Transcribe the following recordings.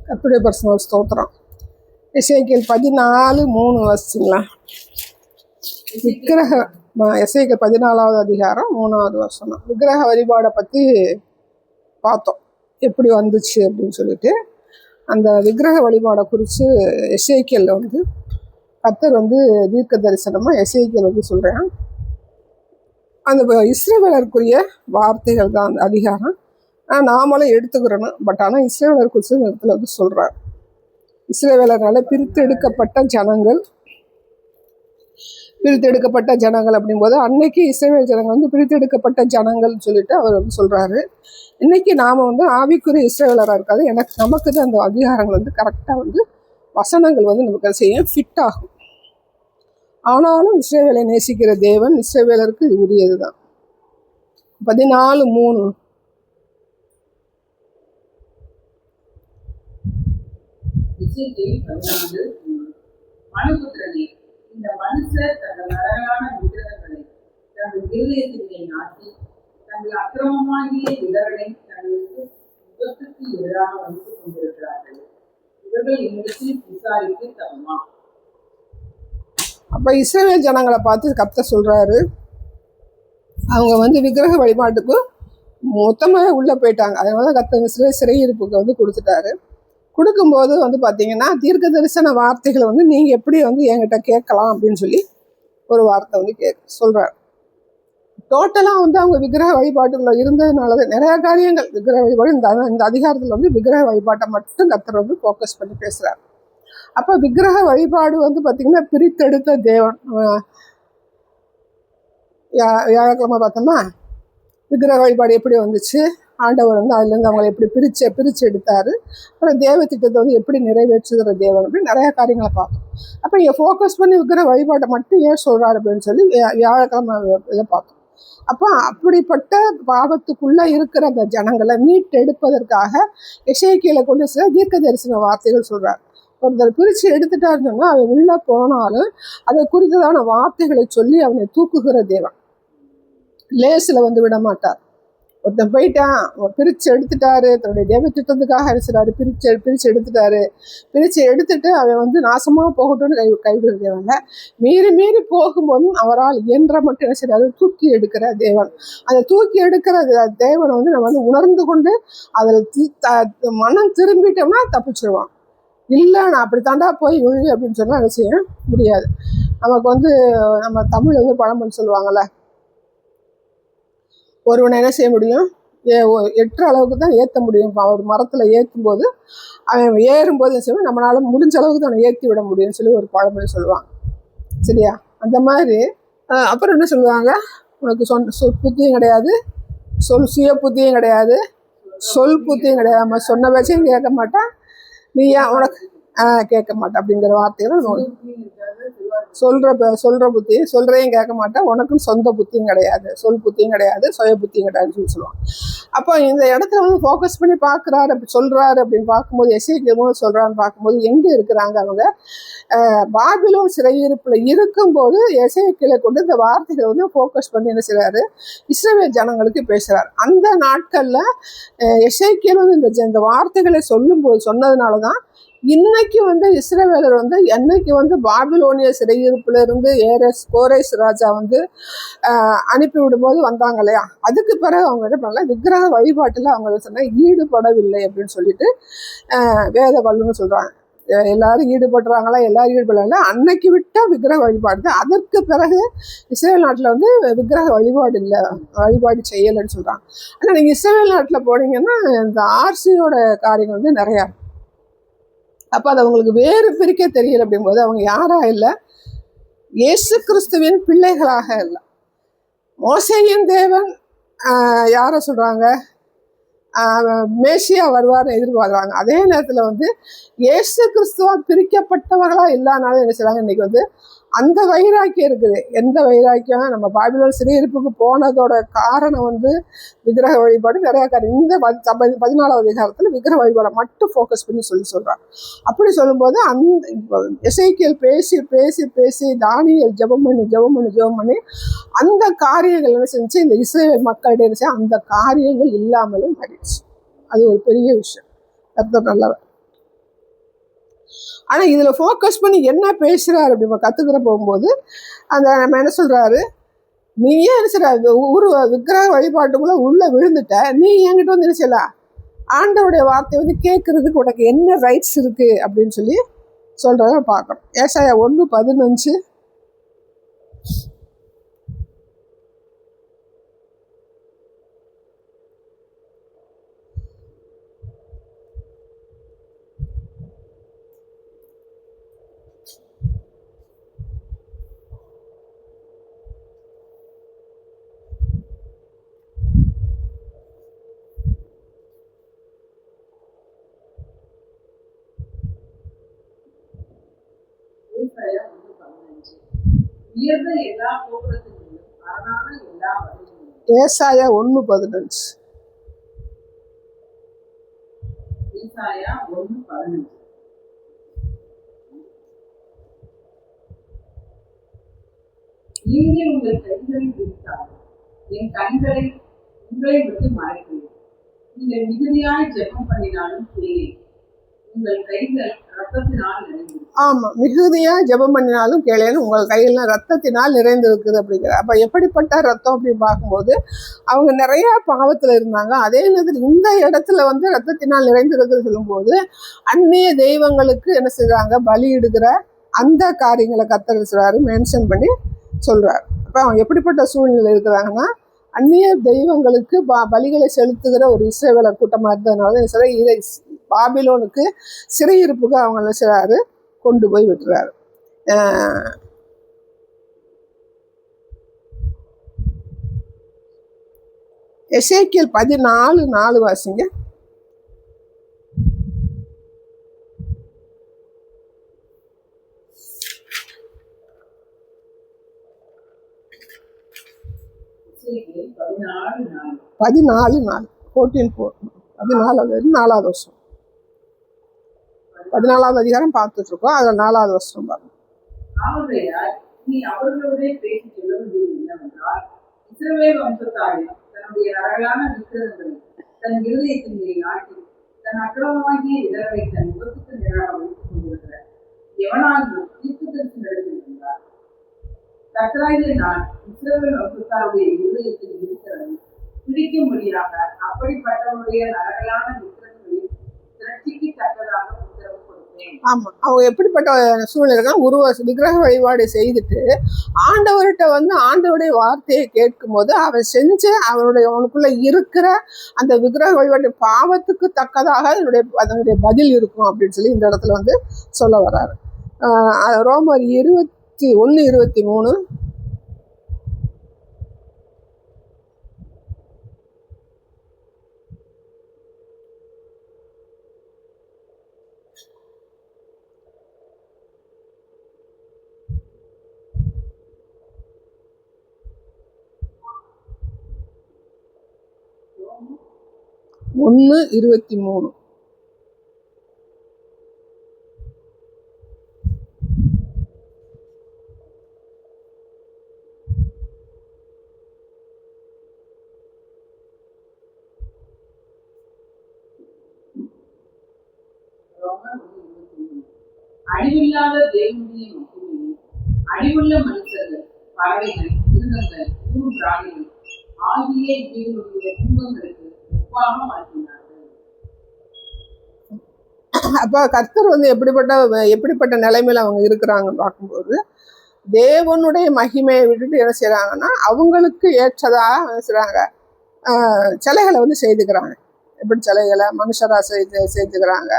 கர்த்தருடைய பரிசுத்த ஸ்தோத்திரம். எசேக்கியேல் 14:3 வாசிங்களா? விக்கிரக எசேக்கியேல் 14வது அதிகாரம் 3வது வசனம். விக்கிரக வழிபாடை பற்றி பார்த்தோம், எப்படி வந்துச்சு அப்படின்னு சொல்லிட்டு. அந்த விக்கிரக வழிபாடை குறித்து எசேக்கியேல் கர்த்தர் தீர்க்க தரிசனமாக எசேக்கியேல் சொல்கிறேன். அந்த இஸ்ரவேலருக்குரிய வார்த்தைகள் தான் அந்த அதிகாரம். நாமளும் எடுத்துக்கிறோன்னு, பட் ஆனால் இஸ்ரவேலர் குறித்து இந்த இடத்துல சொல்கிறார். இஸ்ரவேலரால் பிரித்தெடுக்கப்பட்ட ஜனங்கள் அப்படிங்கும்போது, அன்னைக்கு இஸ்ரவேல் ஜனங்கள் பிரித்தெடுக்கப்பட்ட ஜனங்கள்னு சொல்லிட்டு அவர் சொல்கிறாரு. இன்னைக்கு நாம் ஆவிக்குரிய இஸ்ரவேலராக இருக்காது. நமக்கு தான் அந்த அதிகாரங்கள் கரெக்டாக வசனங்கள் நமக்கு செய்ய ஃபிட் ஆகும். ஆனாலும் இஸ்ரவேலை நேசிக்கிற தேவன் இஸ்ரவேலருக்கு இது உரியது தான். 14:3 மனுபுத்திரனே, இந்த மனுஷர் தங்கள் அழகான விக்கிரகங்களை தங்கள் இருதயத்திலே நாட்டி தங்கள் அக்கிரமமாகிய இடர்களை தங்களுக்கு முகத்துக்கு எதிராக வைத்துக் கொண்டிருக்கிறார்கள். இவர்கள் என்னிடத்தில் விசாரித்து தருமா? அப்போ இஸ்ரவேல் ஜனங்களை பார்த்து கர்த்தர் சொல்கிறாரு, அவங்க விக்கிரக வழிபாட்டுக்கு மொத்தமாக உள்ளே போயிட்டாங்க. அதனால கர்த்தர் சிறையிருப்புக்கு கொடுத்துட்டாரு. கொடுக்கும்போது பார்த்தீங்கன்னா, தீர்க்க தரிசன வார்த்தைகளை நீங்கள் எப்படி என்கிட்ட கேட்கலாம் அப்படின்னு சொல்லி ஒரு வார்த்தை சொல்கிறார். டோட்டலாக அவங்க விக்கிரக வழிபாட்டுக்குள்ள இருந்ததுனால தான் நிறையா காரியங்கள் விக்கிரக வழிபாடு இந்த அதிகாரத்தில் விக்கிரக வழிபாட்டை மட்டும் கர்த்தர் ஃபோக்கஸ் பண்ணி பேசுகிறார். அப்போ விக்கிரக வழிபாடு பார்த்திங்கன்னா பிரித்தெடுத்த தேவன். வியாழக்கிழமை பார்த்தோம்னா விக்கிரக வழிபாடு எப்படி வந்துச்சு, ஆண்டவர் அதுலேருந்து அவங்களை எப்படி பிரித்து எடுத்தார், அப்புறம் தேவ திட்டத்தை எப்படி நிறைவேற்றுகிற தேவன் அப்படின்னு நிறையா காரியங்களை பார்த்தோம். அப்போ இங்கே ஃபோக்கஸ் பண்ணி விக்கிரக வழிபாட்டை மட்டும் ஏன் சொல்கிறார் அப்படின்னு சொல்லி வியாழக்கிழமை இதை பார்த்தோம். அப்போ அப்படிப்பட்ட பாவத்துக்குள்ளே இருக்கிற அந்த ஜனங்களை மீட்டெடுப்பதற்காக எசேக்கியேலை கொண்டு சில தீர்க்க தரிசன வார்த்தைகள் சொல்கிறார். ஒருத்தர் பிரித்து எடுத்துட்டாருன்னு சொன்னால் அவன் உள்ளே போனாலும் அதை குறித்ததான வார்த்தைகளை சொல்லி அவனை தூக்குகிற தேவன். லேசில் விட மாட்டார். ஒருத்தன் போயிட்டான், பிரித்து எடுத்துட்டாரு, தன்னுடைய தேவ திட்டத்துக்காக அரிசிறாரு, பிரித்து எடுத்துட்டு அவன் நாசமாக போகட்டும்னு கைவிடுற தேவன். மீறி போகும்போதும் அவரால் இயன்ற மட்டும் என்ன செய்யறாரு, தூக்கி எடுக்கிற தேவன். அந்த தூக்கி எடுக்கிற தேவனை நம்ம உணர்ந்து கொண்டு அதில் மனம் திரும்பிட்டோம்னா தப்பிச்சிடுவான். இல்லை நான் அப்படி தாண்டா போய் விழு அப்படின்னு சொன்னால் அதை செய்ய முடியாது. நமக்கு நம்ம தமிழ் பழமொழி சொல்லுவாங்கள்ல, ஒருவனை என்ன செய்ய முடியும், எட்டுற அளவுக்கு தான் ஏற்ற முடியும். ஒரு மரத்தில் ஏற்றும் போது அவன் ஏறும்போது என்ன செய்வோம், நம்மளால் முடிஞ்ச அளவுக்கு தான் ஏற்றி விட முடியும்னு சொல்லி ஒரு பழமொழி சொல்லுவாங்க. சரியா? அந்த மாதிரி அப்புறம் என்ன சொல்லுவாங்க, உனக்கு புத்தியும் கிடையாது, சுய புத்தியும் கிடையாது, சொல் புத்தியும் கிடையாது, நம்ம சொன்ன வச்சையும் கேட்க மாட்டான், நீ ஏன் உனக்கு கேட்க மாட்டேன் அப்படிங்கிற வார்த்தைகளை சொல்கிற புத்தி, சொல்கிறையும் கேட்க மாட்டேன், உனக்குன்னு சொந்த புத்தியும் கிடையாது, சொல் புத்தியும் கிடையாது, சுய புத்தியும் கிடையாதுன்னு சொல்லுவாங்க. அப்போ இந்த இடத்துல ஃபோக்கஸ் பண்ணி பார்க்குறாரு, அப்படி சொல்கிறாரு அப்படின்னு பார்க்கும்போது, எசேக்கியேல் சொல்கிறான்னு பார்க்கும்போது எங்கே இருக்கிறாங்க அவங்க? பாபிலோன் சிறையிருப்பில் இருக்கும்போது எசேக்கியேலை கொண்டு இந்த வார்த்தைகளை ஃபோக்கஸ் பண்ணி என்ன செய்கிறாரு, இஸ்ரவேல் ஜனங்களுக்கு பேசுகிறார். அந்த நாட்களில் எசேக்கியேல் இந்த வார்த்தைகளை சொன்னதுனால தான் இன்னைக்கு இஸ்ரவேலர் என்னைக்கு பாபிலோனிய சிறையிருப்புல இருந்து கோரேஸ் ராஜா அனுப்பி விடும்போது வந்தாங்க இல்லையா, அதுக்கு பிறகு அவங்க என்ன பண்ணல, விக்கிரக வழிபாட்டில் அவங்க சொன்ன ஈடுபடவில்லை அப்படின்னு சொல்லிட்டு வேத வல்லுன்னு சொல்றாங்க. எல்லாரும் ஈடுபடுறாங்களா, எல்லாரும் ஈடுபடல, அன்னைக்கு விட்ட விக்கிரக வழிபாடு தான். அதற்கு பிறகு இஸ்ரேல் நாட்டில் விக்கிரக வழிபாடு செய்யலைன்னு சொல்றாங்க. ஆனால் நீங்கள் இஸ்ரேல் நாட்டில் போனீங்கன்னா இந்த ஆர்சியோட காரியங்கள் நிறையா. அப்போ அது அவங்களுக்கு வேறு பிரிக்க தெரியல அப்படிங்கும்போது அவங்க யாராக இல்லை, இயேசு கிறிஸ்துவின் பிள்ளைகளாக இல்லை. மோசேயின் தேவன் யாரை சொல்கிறாங்க, மேசியா வருவார்னு எதிர்பார்க்குறாங்க. அதே நேரத்தில் இயேசு கிறிஸ்துவா பிரிக்கப்பட்டவர்களாக இல்லாதனால என்ன செய்கிறாங்க, இன்றைக்கி அந்த வைராக்கியம் இருக்குது. எந்த வைராக்கியம், நம்ம பாபிலோன் சிறையிருப்புக்கு போனதோட காரணம் விக்கிரக வழிபாடு நிறையா காரியம். இந்த 14வது அதிகாரத்தில் விக்கிரக வழிபாடை மட்டும் ஃபோக்கஸ் பண்ணி சொல்கிறாங்க. அப்படி சொல்லும்போது எசேக்கியேல் பேசி தானியேல் ஜெபம் பண்ணி அந்த காரியங்கள் என்ன செஞ்சு இந்த இஸ்ரவேல் மக்களிடையே அந்த காரியங்கள் இல்லாமலும் ஆயிடுச்சு. அது ஒரு பெரிய விஷயம். கர்த்தர் நல்லவர். ஆனால் இதில் ஃபோக்கஸ் பண்ணி என்ன பேசுகிறாரு அப்படி நம்ம கற்றுக்கிற போகும்போது அந்த நம்ம என்ன சொல்கிறாரு, நீ ஏன் என்ன செய்ற விக்கிரக வழிபாட்டுக்குள்ளே உள்ளே விழுந்துட்ட, நீ என்கிட்ட வந்து என்ன செய்யலாம், ஆண்டவருடைய வார்த்தை வந்து கேட்கறதுக்கு உனக்கு என்ன ரைட்ஸ் இருக்குது அப்படின்னு சொல்லி சொல்கிறத பார்க்குறோம். ஏசாயா 1:15. ஏசாயா 1:15. நீங்கள் உங்கள் கைகளை விரித்தால் என் கண்களை உங்களை விட்டு மறைக்கிறேன். நீங்கள் மிகுதியாய் ஜெபம் பண்ணினாலும் கேளேன். உங்கள் கைகள் ரத்தத்தினால் நிறைந்து. ஆமா, மிகுதியா ஜெபம் பண்ணினாலும் கேளேன்னு உங்கள் கையெல்லாம் ரத்தத்தினால் நிறைந்து இருக்குது அப்படிங்கிற. அப்ப எப்படிப்பட்ட ரத்தம் அப்படின்னு பார்க்கும்போது அவங்க நிறைய பாவத்துல இருந்தாங்க. அதே நேரத்தில் இந்த இடத்துல வந்து ரத்தத்தினால் நிறைந்திருக்குன்னு சொல்லும்போது அந்நிய தெய்வங்களுக்கு என்ன செய்றாங்க, பலியிடுகிற அந்த காரியங்களை கர்த்தர் சொல்றாரு, மென்ஷன் பண்ணி சொல்றாரு. அப்ப அவங்க எப்படிப்பட்ட சூழ்நிலை இருக்கிறாங்கன்னா, அந்நிய தெய்வங்களுக்கு பலிகளை செலுத்துகிற ஒரு இஸ்ரவேல கூட்டமா இருந்ததுனால இதை பாபிலோனுக்கு சிறையிருப்புக்கு அவங்க என்ன செய்றாரு, கொண்டு போய் விட்டுறாரு. எசேக்கியேல் 14:4 வாசிங்க. எசேக்கியேல் 14:4. 14:4 14 4வது வருஷம் 14வது அதிகாரம் பார்த்துட்டு இருக்கோம். அதில் 4வது வருஷம் பாருங்க. ஆகையால் நீ அவர்களோட பேசி சொல்ல வேண்டியது என்னவென்றால், இஸ்ரவேல் வம்சத்தாரிடம் தன்னுடைய அழகான விக்கிரகங்களை தன் இருதயத்தின் மேல் நாட்டி தன் அக்கிரமமாகிய இடர்களை தன் முகத்துக்கு நேராக வைத்துக் கொண்டிருக்கிற எவனாகிலும் தீர்க்கதரிசி நடத்தியிருந்தார். கர்த்தராகிய நான் இஸ்ரவேல் வம்சத்தாருடைய இருதயத்தில் இருக்கிறதை பிடிக்கும்படியாக அப்படிப்பட்டவருடைய நரகலான விக்கிரகங்களில் திரட்சிக்கு தக்கதாக உத்தரவு கொடுத்தேன். ஆமா, அவங்க எப்படிப்பட்ட சூழ்நிலை, விக்கிரக வழிபாடு செய்துட்டு ஆண்டவர்கிட்ட வந்து ஆண்டவருடைய வார்த்தையை கேட்கும் போது அவன் செஞ்ச அவனுக்குள்ள இருக்கிற அந்த விக்கிரக வழிபாட்டு பாவத்துக்கு தக்கதாக அதனுடைய பதில் இருக்கும் அப்படின்னு சொல்லி இந்த இடத்துல வந்து சொல்ல வர்றாரு. ரோமர் 21:23. அழிவில்லாத தேவனுடைய மகிமையை அழிவுள்ள மனுஷர்கள், பறவைகள், மிருகங்கள், ஊர் பிராணிகள் ஆகிய இவர்களுடைய துன்பங்களுக்கு ஒப்பாக மாற்றினார்கள். அப்ப கர்த்தர் வந்து எப்படிப்பட்ட நிலைமையில அவங்க இருக்கிறாங்கன்னு பார்க்கும்போது தேவனுடைய மகிமையை விட்டுட்டு என்ன செய்யறாங்கன்னா அவங்களுக்கு ஏற்றதா என்ன செய்றாங்க, சிலைகளை வந்து செய்துக்கிறாங்க. எப்படி சிலைகளை மனுஷரா செஞ்சுக்கிறாங்க,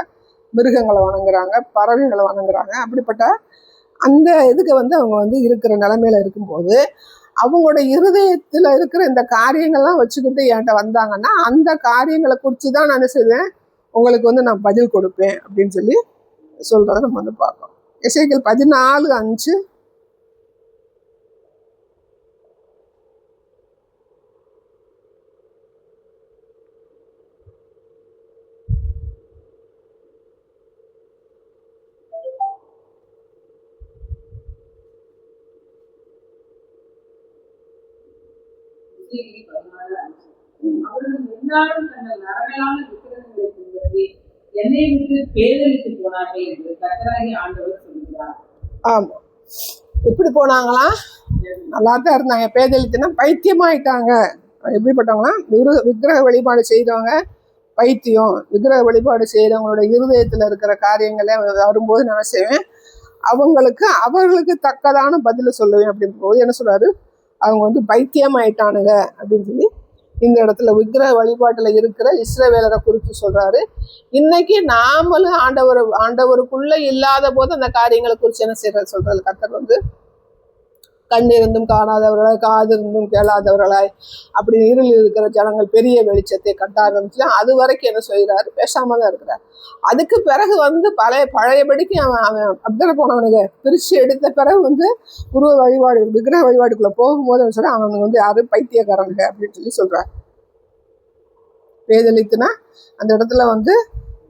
மிருகங்களை வணங்குறாங்க, பறவைகளை வணங்குறாங்க. அப்படிப்பட்ட அந்த இதுக்கு வந்து அவங்க வந்து இருக்கிற நிலைமையில இருக்கும்போது அவங்களோட இருதயத்துல இருக்கிற இந்த காரியங்கள்லாம் வச்சுக்கிட்டு என்கிட்ட வந்தாங்கன்னா அந்த காரியங்களை குறித்து தான் நான் என்ன செய்வேன், உங்களுக்கு வந்து நான் பதில் கொடுப்பேன் அப்படின்னு சொல்லி சொல்றத நம்ம வந்து பார்க்கோம். எசேக்கியேல் 14:5. அவர்கள் எல்லாரும் தங்கள் நரகலான விக்கிரகங்களை பின்பற்றி என்னை விட்டு பேதலித்து போனார்கள் என்று கர்த்தராகிய ஆண்டவர் சொல்கிறார். ஆமா, எப்படி போனாங்களாம்? நல்லா தான் இருந்தாங்க. பேதலித்துனா பைத்தியமாயிட்டாங்க. எப்படிப்பட்டவங்கன்னா விக்கிரக வழிபாடு செய்தவங்க பைத்தியம். விக்கிரக வழிபாடு செய்கிறவங்களோட இருதயத்தில் இருக்கிற காரியங்களை வரும்போது நான் செய்வேன், அவர்களுக்கு தக்கதான பதிலை சொல்லுவேன் அப்படின்னு போது என்ன சொல்றாரு, அவங்க பைத்தியமாயிட்டானுங்க அப்படின்னு சொல்லி இந்த இடத்துல விக்கிரக வழிபாட்டில் இருக்கிற இஸ்ரவேலரை குறித்து சொல்றாரு. இன்னைக்கு நாமளும் ஆண்டவருக்குள்ள இல்லாத போது அந்த காரியங்களை குறித்து என்ன செய்யறது சொல்றாரு கர்த்தர். கண் இருந்தும் காணாதவர்களாய், காது இருந்தும் கேளாதவர்களாய், அப்படி இருளில் இருக்கிற ஜனங்கள் பெரிய வெளிச்சத்தை கட்ட ஆரம்பிச்சு அது வரைக்கும் என்ன செய்கிறாரு, பேசாம தான் இருக்கிறார். அதுக்கு பிறகு பழையபடிக்கு அவன் அப்படித்தானே போனவனுங்க பிரிச்சு எடுத்த பிறகு உருவ வழிபாடு விக்கிரக வழிபாடுக்குள்ள போகும்போது சொல்ல அவனுக்கு யாரு பைத்தியக்காரனுங்க அப்படின்னு சொல்றாரு. பேதலித்துனா அந்த இடத்துல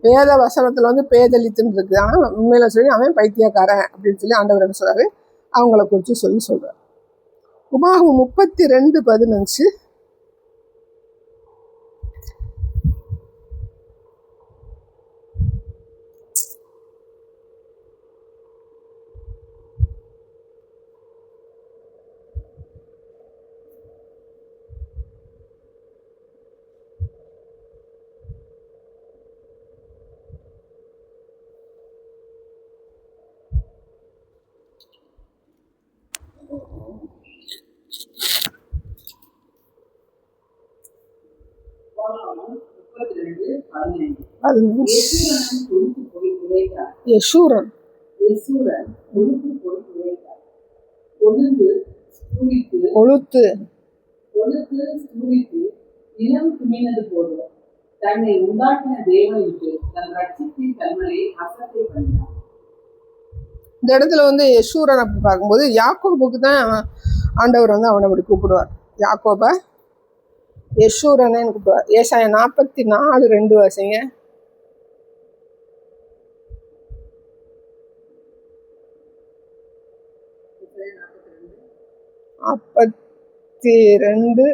வேத வசனத்துல பேதலித்துன்னு இருக்கு, ஆனா உண்மையில சொல்லி அவன் பைத்தியக்காரன் அப்படின்னு சொல்லி ஆண்டவர் என்ன சொல்றாரு, அவங்கள குறித்து சொல்றார். உபாகமம் 32:15. யெஷூரன் கொழுத்து இனம் துணினது போல தன்னை உண்டாக்கின தேவனுக்கு தன் ரட்சிப்பின் கண்களை அசட்டை பண்ணினார். இந்த இடத்துல யெஷூரன் அப்படி பார்க்கும்போது யாக்கோபுக்கு தான் ஆண்டவர் அவனை அப்படி கூப்பிடுவார். யாக்கோப யெஷூரனே கூப்பிடுவார். ஏசாயா 44:2 வாசிங்க. 44:2.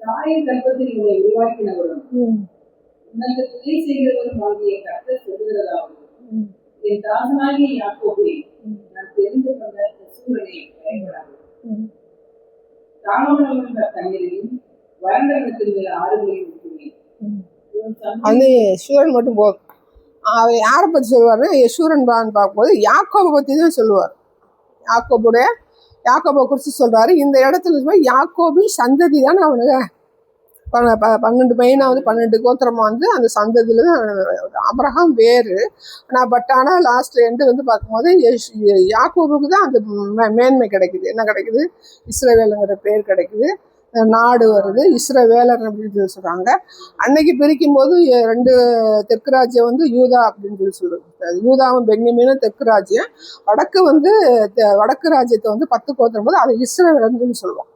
தாயின் கர்ப்பத்தில் இவனை உருவாக்கினவரும் உனக்கு துணை செய்கிறவரும் ஆகிய கர்த்தர் சொல்லுகிறதாவது, என் தாசனாகிய யாக்கோபே, நான் தெரிந்து கொண்ட யெஷூரனே பயப்படாது. தாமதமுள்ள தண்ணீரையும் வறண்ட நிலத்தின் மேல் ஆறுகளையும் ஊற்றுவேன். அந்த யெஷூரன் மட்டும் போதும். அவர் யாரை பற்றி சொல்லுவாருன்னா, யெஷூரன் பார்க்கும்போது யாக்கோபை பற்றி தான் சொல்லுவார். யாக்கோபை குறித்து சொல்றாரு. இந்த இடத்துல யாக்கோபின் சந்ததி தானே அவனுங்க 12 மெயினாக 12 கோத்திரமா அந்த சந்ததியில தான் ஆபிரகாம் வேறு. ஆனால் லாஸ்ட் எண்டு பார்க்கும்போது யாக்கோபுக்கு தான் அந்த மேன்மை கிடைக்குது. என்ன கிடைக்குது? இஸ்ரவேலுங்கிற பேர் கிடைக்குது, நாடு வருது, இஸ்ரவேலர் அப்படின்னு சொல்றாங்க. அன்னைக்கு பிரிக்கும் போது 2 தெற்கு ராஜ்யம் யூதா அப்படின்னு சொல்லுவாங்க. யூதாவும் பென்யமீனும் தெற்கு ராஜ்யம். வடக்கு ராஜ்யத்தை 10 கோத்திரம் போது அதை இஸ்ரவேலர்னு சொல்லுவோம்.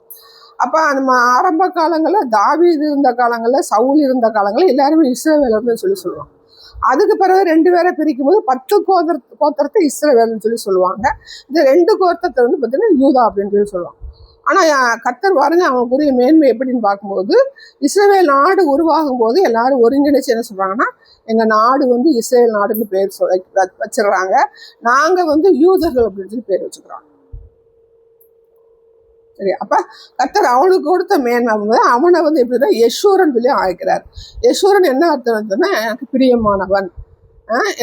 அப்ப நம்ம ஆரம்ப காலங்களில் தாவீது இருந்த காலங்களில், சவுல் இருந்த காலங்களில் எல்லாருமே இஸ்ரவேலர்னு சொல்லுவோம். அதுக்கு பிறகு 2 பேரை பிரிக்கும் போது 10 கோத்திரத்தை இஸ்ரவேல்னு சொல்லுவாங்க. இந்த 2 கோத்திரத்தை பார்த்தீங்கன்னா யூதா அப்படின்னு சொல்லுவாங்க. ஆனால் கர்த்தர் பாருங்க அவனுக்குரிய மேன்மை எப்படின்னு பார்க்கும்போது, இஸ்ரவேல் நாடு உருவாகும் போது எல்லாரும் ஒருங்கிணைச்சு என்ன சொல்றாங்கன்னா, எங்கள் நாடு இஸ்ரவேல் நாடுன்னு பேர் வச்சிடறாங்க, நாங்கள் யூதர்கள் அப்படின்னு சொல்லி பேர் வச்சுக்கிறோம். சரி, அப்ப கர்த்தர் அவனுக்கு கொடுத்த மேன்மை அவனை எப்படின்னா யெஷூரன் சொல்லி அழைக்கிறார். யெஷூரன் என்ன அர்த்தம்னா, எனக்கு பிரியமானவன்,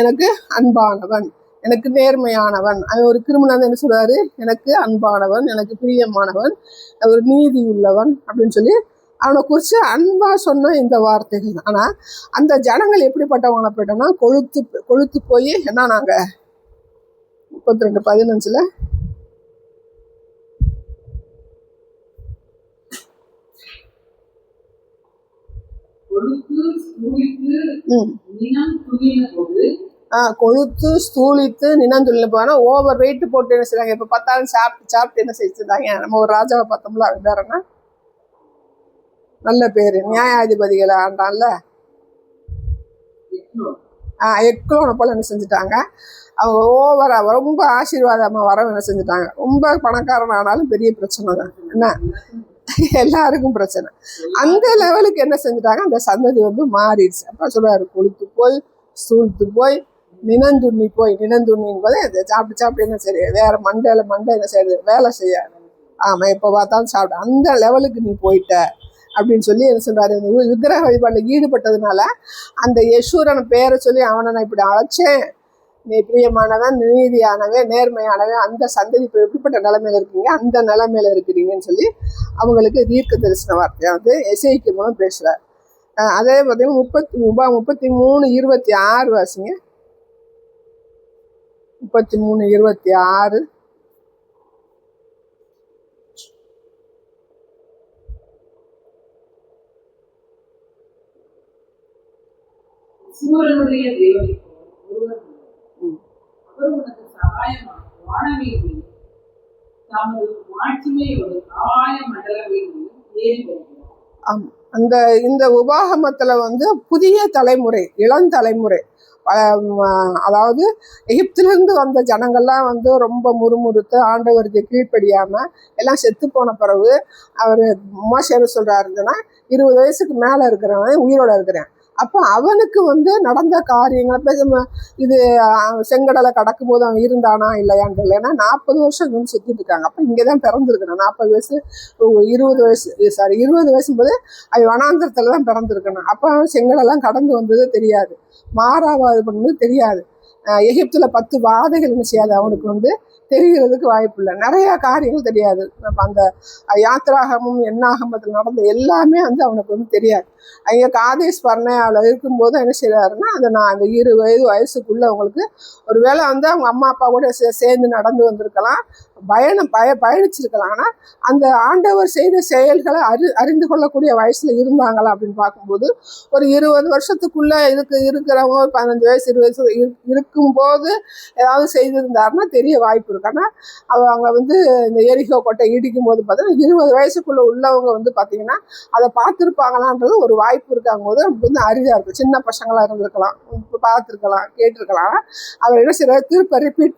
எனக்கு அன்பானவன், எனக்கு நேர்மையானவன். அவன் ஒரு கிரிமினல் என்ன சொல்றாரு, எனக்கு அன்பானவன், எனக்கு பிரியமானவன், ஒரு நீதி உள்ளவன் அப்படின்னு சொல்லி அவனை குறித்து அன்பா சொன்ன இந்த வார்த்தைகள். ஆனா அந்த ஜனங்கள் எப்படிப்பட்டவங்களை போயிட்டோம்னா, கொழுத்து போய் என்ன, நாங்க 32:15 கொழுத்து ஸ்தூலித்து ம் நினம் துணின போது கொழுத்து ஸ்தூலித்து நினந்துள்ள போனா ஓவர் வெயிட் போட்டு என்ன செய்றாங்க, எப்ப பார்த்தாலும் சாப்பிட்டு சாப்பிட்டு என்ன செஞ்சுருந்தாங்க. நம்ம ஒரு ராஜாவை பார்த்தோம்ல, அது வேற என்ன நல்ல பேரு, நியாயாதிபதிகளை ஆண்டான்ல, எக்லோனை போல என்ன செஞ்சுட்டாங்க. அவங்க ஓவரா ரொம்ப ஆசீர்வாதமா வர என்ன செஞ்சுட்டாங்க. ரொம்ப பணக்காரன் ஆனாலும் பெரிய பிரச்சனை தான் என்ன, எல்லாருக்கும் பிரச்சனை. அந்த லெவலுக்கு என்ன செஞ்சுட்டாங்க, அந்த சந்ததி வந்து மாறிடுச்சு. அப்ப சொல்றாரு, கொழுத்து போய் சூழ்த்து போய் நினந்துண்ணி போய். நினந்துண்ணின் போது சாப்பிட்டு சாப்பிட்டு என்ன சரி வேற மண்டை என்ன செய்யுது, வேலை செய்யாது. ஆமா, எப்போ பார்த்தாலும் சாப்பிடு, அந்த லெவலுக்கு நீ போயிட்ட அப்படின்னு சொல்லி என்ன சொல்றாரு. விக்கிரக வழிபாட்டில் ஈடுபட்டதுனால அந்த யசூரன் பேரை சொல்லி அவனை நான் இப்படி அழைச்சேன், நீ பிரியமானவன், நீதியானவன், நேர்மையானவன், அந்த சந்ததி இப்போ எப்படிப்பட்ட நிலைமையில இருக்கீங்க, அந்த நிலைமையில இருக்கிறீங்கன்னு சொல்லி அவங்களுக்கு தீர்க்க தரிசன வார்த்தையை வந்து எசேக்கியேல் மூலம் பேசுறாரு. அதே பார்த்தீங்கன்னா 33:26 வாசிங்க. 33:26. சூரனுடைய தேவனை ஒருவர் அவர் உனக்கு சகாயமாக வானவீடு தமது மாட்சிமையோடு ஆய மண்டலவீடு ஏறி வருகிறார். ஆமா, இந்த உபாகமத்துல வந்து புதிய தலைமுறை, இளந்தலைமுறை, அதாவது எகிப்திலிருந்து வந்த ஜனங்கள்லாம் வந்து ரொம்ப முறுமுறுத்து ஆண்டவருக்கு கீழ்ப்படியாம எல்லாம் செத்து போன பிறகு அவர் மோசே சொல்றாருன்னா 20 வயசுக்கு மேல இருக்கிறவன் உயிரோட இருக்கிறேன். அப்போ அவனுக்கு வந்து நடந்த காரியங்களை இது செங்கடலை கடக்கும் போது அவன் இருந்தானா இல்லையான்னு தெரியல. ஏன்னா 40 வருஷம் வந்து சுத்திட்டு இருக்காங்க. அப்போ இங்கே தான் பிறந்திருக்கணும். 40 வயசு 20 வயசும்போது அவன் வனாந்திரத்துல தான் பிறந்திருக்கணும். அப்போ அவன் செங்கடெல்லாம் கடந்து வந்தது தெரியாது, மாறாவாது பண்ணது தெரியாது, எகிப்துல 10 வாதைகள் என்ன செய்யாது அவனுக்கு வந்து தெரிகிறதுக்கு வாய்ப்பு இல்லை, நிறைய காரியங்கள் தெரியாது. அந்த யாத்திராகமும் எண்ணாகமத்தில் நடந்த எல்லாமே வந்து அவனுக்கு வந்து தெரியாது. அங்கே காதேஸ் பர்னேயாவில் இருக்கும்போது என்ன செய்கிறாருன்னா, அந்த 20 வயசுக்குள்ள அவங்களுக்கு ஒரு வேளை வந்து அவங்க அம்மா அப்பா கூட சேர்ந்து நடந்து வந்திருக்கலாம், பயணிச்சிருக்கலாம். ஆனால் அந்த ஆண்டவர் செய்த செயல்களை அறிந்து கொள்ளக்கூடிய வயசுல இருந்தாங்களா அப்படின்னு பார்க்கும்போது ஒரு 20 வருஷத்துக்குள்ள இருக்கிறவங்க ஒரு 15 வயசு 20 வயசு இருக்கும்போது ஏதாவது செய்திருந்தாருன்னா தெரிய வாய்ப்பு இருக்கு. ஆனால் அவங்க வந்து இந்த எரிகோ கோட்டை இடிக்கும் போது பார்த்தீங்கன்னா 20 வயசுக்குள்ள உள்ளவங்க வந்து பார்த்தீங்கன்னா அதை பார்த்துருப்பாங்களான்றது ஒரு வாய்ப்பு இருக்காங்க போது நமக்கு வந்து அரிதாக இருக்கும். சின்ன பசங்களாக இருந்திருக்கலாம், பார்த்துருக்கலாம், கேட்டிருக்கலாம். அவர் என்ன செய்யறாரு, திருப்ப ரிப்பீட்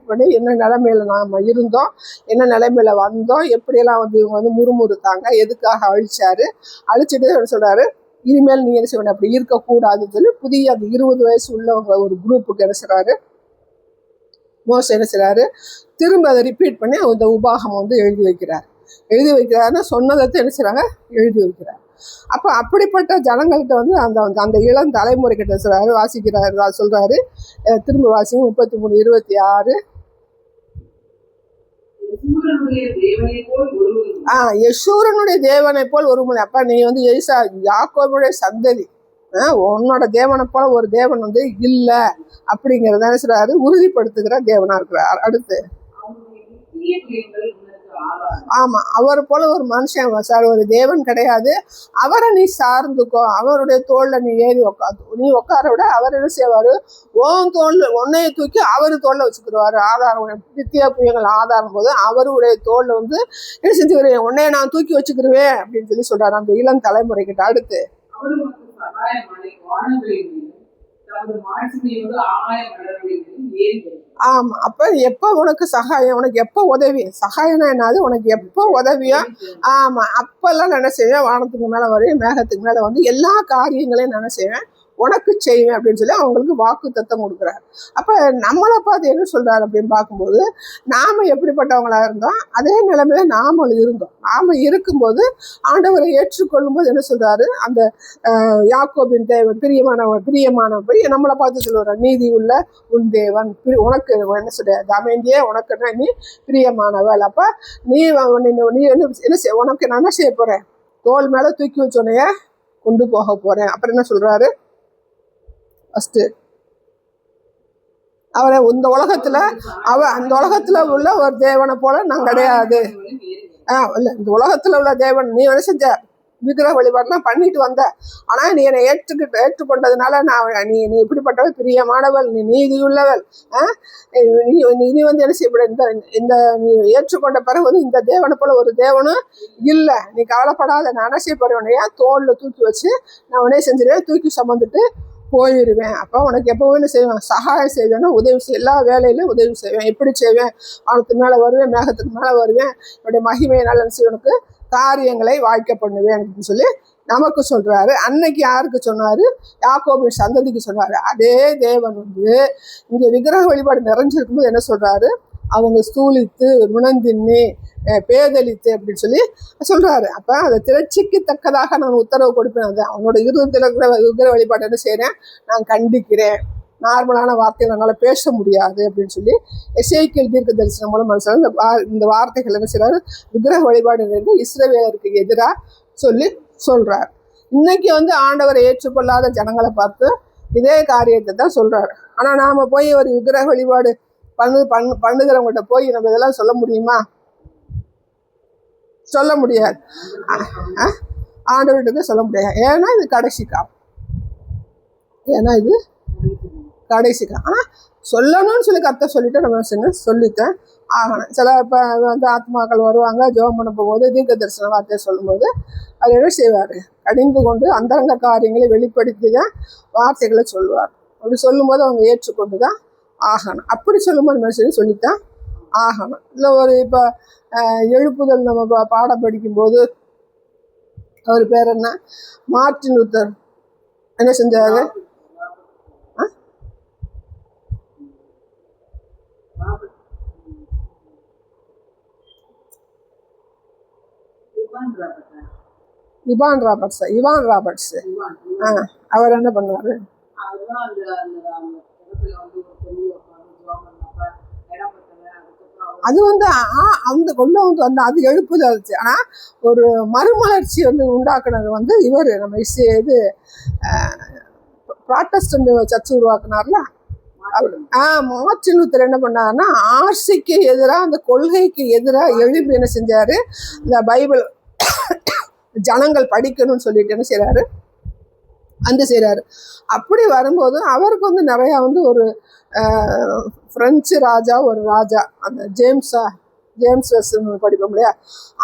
பண்ணி என்ன நிலைமையில நாம் இருந்தோம், என்ன நிலைமையில வந்தோம், எப்படியெல்லாம் வந்து இவங்க வந்து முறுமுறுத்தாங்க, எதுக்காக அழிச்சிட்டு சொல்றாரு, இனிமேல் நீ என்ன செய்யணும் அப்படி இருக்கக்கூடாதுன்னு சொல்லி புதிய அந்த 20 வயசு உள்ளவங்க ஒரு குரூப்புக்கு என்ன செய்றாரு, மோசே என்ன செய்றாரு, திரும்ப அதை ரிப்பீட் பண்ணி அந்த உபாகம் வந்து எழுதி வைக்கிறாருன்னா சொன்னதை என்ன செய்றாங்க, எழுதி வைக்கிறார். அப்போ அப்படிப்பட்ட ஜனங்கள்கிட்ட வந்து அந்த இளம் தலைமுறை கிட்ட சொல்றாரு, வாசிக்கிறாரு, சொல்றாரு, திரும்ப வாசிங்க 33:26. யசூரனுடைய தேவனை போல் ஒரு முறை. அப்ப நீ வந்து யாக்கோபுடைய சந்ததி, உன்னோட தேவனை போல ஒரு தேவன் வந்து இல்ல அப்படிங்கிறத சொல்றாரு, உறுதிப்படுத்துகிற தேவனா இருக்கிறார். அடுத்து ஆமா, அவர் போல ஒரு மனுஷன் சார் ஒரு தேவன் கிடையாது, அவரை நீ சார்ந்துக்கோ, அவருடைய தோல்ல நீ ஏறி நீ உட்கார விட அவர் என்ன செய்வாரு, உன்னைய தூக்கி அவரு தோல்ல வச்சுக்கிடுவாரு. ஆதாரம் நித்திய புயங்கள் ஆதாரம் போது அவருடைய தோல்ல வந்து என்ன செஞ்சுக்கிறேன், உன்னைய நான் தூக்கி வச்சுக்கிடுவேன் அப்படின்னு சொல்லி சொல்றாரு அந்த இளம் தலைமுறை கிட்ட. அடுத்து ஆமா, அப்ப எப்ப உனக்கு சகாயம், உனக்கு எப்ப உதவி, சகாயம்னா என்னது, உனக்கு எப்ப உதவியோ ஆமா அப்பெல்லாம் என்ன செய்வேன், வானத்துக்கு மேல வரையும் மேகத்துக்கு மேல வந்து எல்லா காரியங்களையும் என்ன செய்வேன், உனக்கு செய்வேன் அப்படின்னு சொல்லி அவங்களுக்கு வாக்கு தத்தம் கொடுக்குறாரு. அப்ப நம்மளை பார்த்து என்ன சொல்றாரு அப்படின்னு பார்க்கும்போது, நாம எப்படிப்பட்டவங்களா இருந்தோம் அதே நிலைமையில நாம இருக்கும்போது ஆண்டவரை ஏற்றுக்கொள்ளும் போது என்ன சொல்றாரு, அந்த யாக்கோபின் தேவன் பிரியமானவன் நம்மளை பார்த்து சொல்லுவார், நீதி உள்ள உன் தேவன் உனக்கு என்ன சொல்ற அமைந்தியே உனக்கு நீ பிரியமானவள். அப்ப நீ என்ன உனக்கு நான் என்ன செய்ய போறேன், தோல் மேல தூக்கி வச்சோனைய கொண்டு போக போறேன். அப்புறம் என்ன சொல்றாரு, ஃபர்ஸ்ட் அவரை இந்த உலகத்துல அந்த உலகத்துல உள்ள ஒரு தேவனை போல நான் கிடையாது. இல்ல, இந்த உலகத்துல உள்ள தேவன் நீ என்ன செஞ்ச, விக்கிரக வழிபாடுலாம் பண்ணிட்டு வந்த, ஆனா நீ என்னை ஏற்றுக்கொண்டதுனால நான் நீ இப்படிப்பட்டவள், பிரியமானவள், நீ நீதியுள்ளவள், நீ வந்து என்ன செய்யப்பட இந்த நீ ஏற்றுக்கொண்ட பிறகு வந்து இந்த தேவனை போல ஒரு தேவனும் இல்லை, நீ கவலைப்படாத, நான் என்ன செய்யப்படுவேனையா தோல்ல தூக்கி வச்சு நான் உடனே செஞ்சிருவேன், தூக்கி சுமந்துட்டு போயிடுவேன். அப்போ உனக்கு எப்போ என்ன செய்வேன், சகாயம் செய்வேன்னா உதவி செய்ய, எல்லா வேலையிலும் உதவி செய்வேன். எப்படி செய்வேன், அவனுக்கு மேலே வருவேன், மேகத்துக்கு மேலே வருவேன், என்னுடைய மகிமையினால் என்ன செய்ய உனக்கு காரியங்களை வாய்க்க பண்ணுவேன் அப்படின்னு சொல்லி நமக்கு சொல்றாரு. அன்னைக்கு யாருக்கு சொன்னாரு, யாக்கோபின் சந்ததிக்கு சொன்னாரு. அதே தேவன் வந்து இங்க விக்கிரக வழிபாடு நிறைஞ்சிருக்கும்போது என்ன சொல்றாரு, அவங்க ஸ்தூலித்து முனந்தின்னி பேதலித்து அப்படின்னு சொல்லி சொல்றாரு. அப்ப அதை திரட்சிக்கு தக்கதாக நான் உத்தரவு கொடுப்பேன். அது அவனோட இருதயத்தில் இருக்கிற விக்கிரக வழிபாடு என்ன செய்யறேன், நான் கண்டிக்கிறேன். நார்மலான வார்த்தைகள் என்னால் பேச முடியாது அப்படின்னு சொல்லி எசேக்கியேல் தீர்க்க தரிசனம் மூலம் இந்த வார்த்தைகள் என்ன செய்யறாரு, விக்கிரக வழிபாடு இஸ்ரவேலருக்கு எதிராக சொல்றார். இன்னைக்கு வந்து ஆண்டவரை ஏற்றுக்கொள்ளாத ஜனங்களை பார்த்து இதே காரியத்தை தான் சொல்றாரு. ஆனா நாம போய் ஒரு விக்கிரக வழிபாடு பண்ணுகிறவங்கள்ட்ட போய் நம்ம இதெல்லாம் சொல்ல முடியுமா, சொல்ல முடியாது. ஆண்டவர்கிட்ட சொல்ல முடியாது. ஏன்னா இது கடைசி காலம், ஆனா சொல்லணும்னு சொல்லி கர்த்தர் சொல்லிட்டு நம்ம சொல்லிட்டேன் ஆகணும். சில இப்போ வந்து ஆத்மாக்கள் வருவாங்க, ஜெபம் பண்ண போகும்போது தீர்க்க தரிசன வார்த்தையை சொல்லும்போது அது என்ன செய்வார், கடிந்து கொண்டு அந்தரங்க காரியங்களை வெளிப்படுத்தி தான் வார்த்தைகளை சொல்லுவார். அப்படி சொல்லும்போது அவங்க ஏற்றுக்கொண்டு தான் ஆகணும். அப்படி சொல்லும்போது மனுஷன் சொல்லித்தான் ஆகணும். இல்லை ஒரு இப்போ எழுப்புதல் நம்ம பாடம் படிக்கும்போது அவர் பேர் என்ன, மார்ட்டின் லூத்தர் என்ன செஞ்சாரு, இவான் ராபர்ட்ஸ் அவர் என்ன பண்ணுவாரு, அது வந்து அந்த கொண்டு வந்து அது எழுப்புதல். ஆனா ஒரு மறுமலர்ச்சி வந்து உண்டாக்குனது வந்து இவர் நம்ம இது ப்ராட்டஸ்டன்ட் சர்ச் உருவாக்குனார்ல அவர். மார்ட்டின் லூத்தர் என்ன பண்ணாருன்னா ஆர்சிக்கு எதிராக, அந்த கொள்கைக்கு எதிராக எழுப்பி என்ன செஞ்சாரு, இந்த பைபிள் ஜனங்கள் படிக்கணும்னு சொல்லிட்டு என்ன செய்யறாரு, செய்கிறாரு. அப்படி வரும்போது அவருக்கு வந்து நிறையா வந்து ஒரு ஃப்ரெஞ்சு ஒரு ராஜா அந்த ஜேம்ஸ் வெஸ்ன்னு படிப்போம் இல்லையா,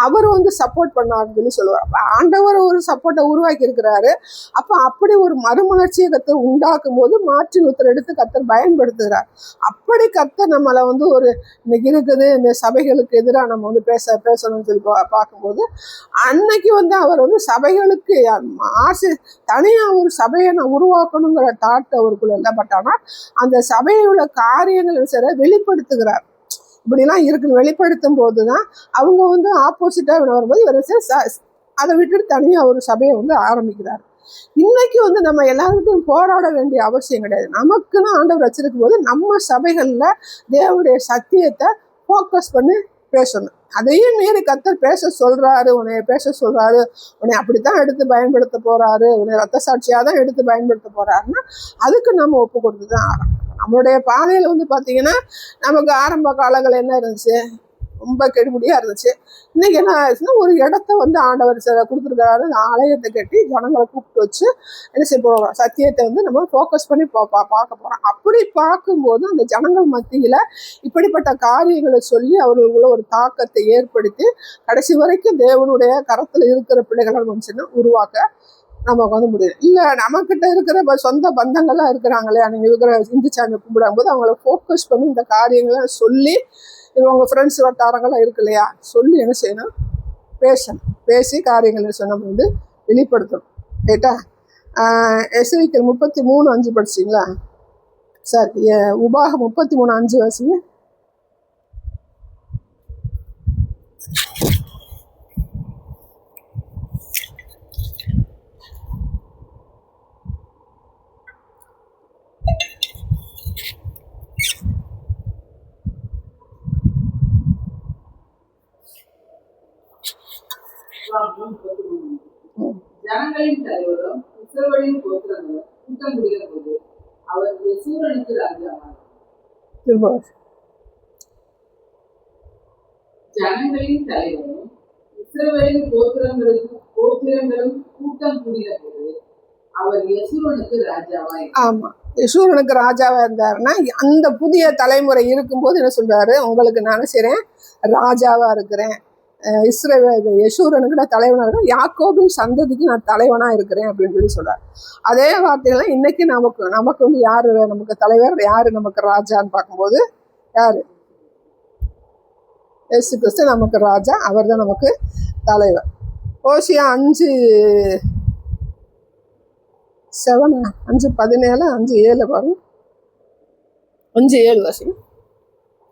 அவர் வந்து சப்போர்ட் பண்ணாருன்னு சொல்லி சொல்லுவார். அப்போ ஆண்டவர் ஒரு சப்போர்ட்டை உருவாக்கி இருக்கிறாரு. அப்போ அப்படி ஒரு மறுமலர்ச்சியை கர்த்தர் உண்டாக்கும் போது மார்ட்டின் லூத்தர் எடுத்து கர்த்தர் பயன்படுத்துகிறார். அப்படி கர்த்தர் நம்மளை வந்து ஒரு இன்னைக்கு இருக்குது இந்த சபைகளுக்கு எதிராக நம்ம வந்து பேசணும்னு சொல்லி பார்க்கும்போது அன்னைக்கு வந்து அவர் வந்து சபைகளுக்கு ஆசை தனியாக ஒரு சபையை நான் உருவாக்கணுங்கிற தாட் அவருக்குள்ள இல்லை. பட் ஆனால் அந்த சபையோட காரியங்கள் சரி வெளிப்படுத்துகிறார். இப்படிலாம் இருக்குன்னு வெளிப்படுத்தும் போது தான் அவங்க வந்து ஆப்போசிட்டாக வரும்போது இவர் அதை விட்டுட்டு தனியாக ஒரு சபையை வந்து ஆரம்பிக்கிறார். இன்னைக்கு வந்து நம்ம எல்லாருக்கும் போராட வேண்டிய அவசியம் கிடையாது. நமக்குன்னு ஆண்டவர் வச்சிருக்கும் போது நம்ம சபைகளில் தேவனுடைய சத்தியத்தை ஃபோக்கஸ் பண்ணி பேசணும். அதையும் மீறி கர்த்தர் பேச சொல்றாரு, உன்னை பேச சொல்றாரு, உன்னை அப்படித்தான் எடுத்து பயன்படுத்த போறாரு, உன்னை ரத்த சாட்சியாக தான் எடுத்து பயன்படுத்த போறாருன்னா அதுக்கு நம்ம ஒப்பு கொடுத்து தான் ஆரம்பிக்கணும். நம்மளுடைய பாதையில் வந்து பார்த்தீங்கன்னா நமக்கு ஆரம்ப காலங்கள் என்ன இருந்துச்சு, ரொம்ப கெடுபடியாக இருந்துச்சு. இன்னைக்கு என்ன ஆயிடுச்சுன்னா ஒரு இடத்த வந்து ஆண்டவர் கொடுத்துருக்காரு, ஆலயத்தை கட்டி ஜனங்களை கூப்பிட்டு வச்சு என்ன செய்ய போகிறோம், சத்தியத்தை வந்து நம்ம ஃபோக்கஸ் பண்ணி பார்க்க போகிறோம். அப்படி பார்க்கும்போது அந்த ஜனங்கள் மத்தியில் இப்படிப்பட்ட காரியங்களை சொல்லி அவர்களுக்குள்ள ஒரு தாக்கத்தை ஏற்படுத்தி கடைசி வரைக்கும் தேவனுடைய கரத்தில் இருக்கிற பிள்ளைகளை மனுஷனை உருவாக்க நமக்கு வந்து முடியும். இல்லை நம்மக்கிட்ட இருக்கிற சொந்த பந்தங்கள்லாம் இருக்கிறாங்களே, நீங்கள் இருக்கிற இந்து சாமி கும்பிடும் போது அவங்கள ஃபோக்கஸ் பண்ணி இந்த காரியங்களை சொல்லி, இவங்க ஃப்ரெண்ட்ஸ் வட்டாரங்கள்லாம் இருக்கு இல்லையா, சொல்லி என்ன செய்யணும், பேசி காரியங்களை சொன்ன வந்து வெளிப்படுத்தணும். ரைட்டா? எசேக்கியேல் 33:5 படிச்சிங்களா சார்? உபாகம் 33:5 வாசிங்க. ஜனங்களின் தலைவரும் இஸ்ரவேலின் கோத்திரங்களும் கூட்டம் முடிகிற போது அவர் யெசூரனுக்கு ராஜாவானார். ஜனங்களின் தலைவரும் இஸ்ரவேலின் கோத்திரங்களும் கோத்திரங்களும் கூட்டம் கூடிய போது அவர் யெசூரனுக்கு ராஜாவாய். ஆமா, யெசூரனுக்கு ராஜாவா இருந்தாருன்னா அந்த புதிய தலைமுறை இருக்கும்போது என்ன சொல்றாரு, உங்களுக்கு நான் செய்றேன் ராஜாவா இருக்கிறேன், இஸ்ரவேல் யெசூரனுக்கு நான் தலைவனா இருக்கிறேன், யாக்கோபின் சந்ததிக்கு நான் தலைவனா இருக்கிறேன் அப்படின்னு சொல்லி சொல்றாரு. அதே வார்த்தைகள்லாம் இன்னைக்கு நமக்கு வந்து யாரு நமக்கு தலைவர், யாரு நமக்கு ராஜான்னு பார்க்கும்போது யாரு, இயேசு கிறிஸ்து நமக்கு ராஜா, அவர் தான் நமக்கு தலைவர். ஓசியா 5:17 5:7 பாருங்க, 5:7 வாசி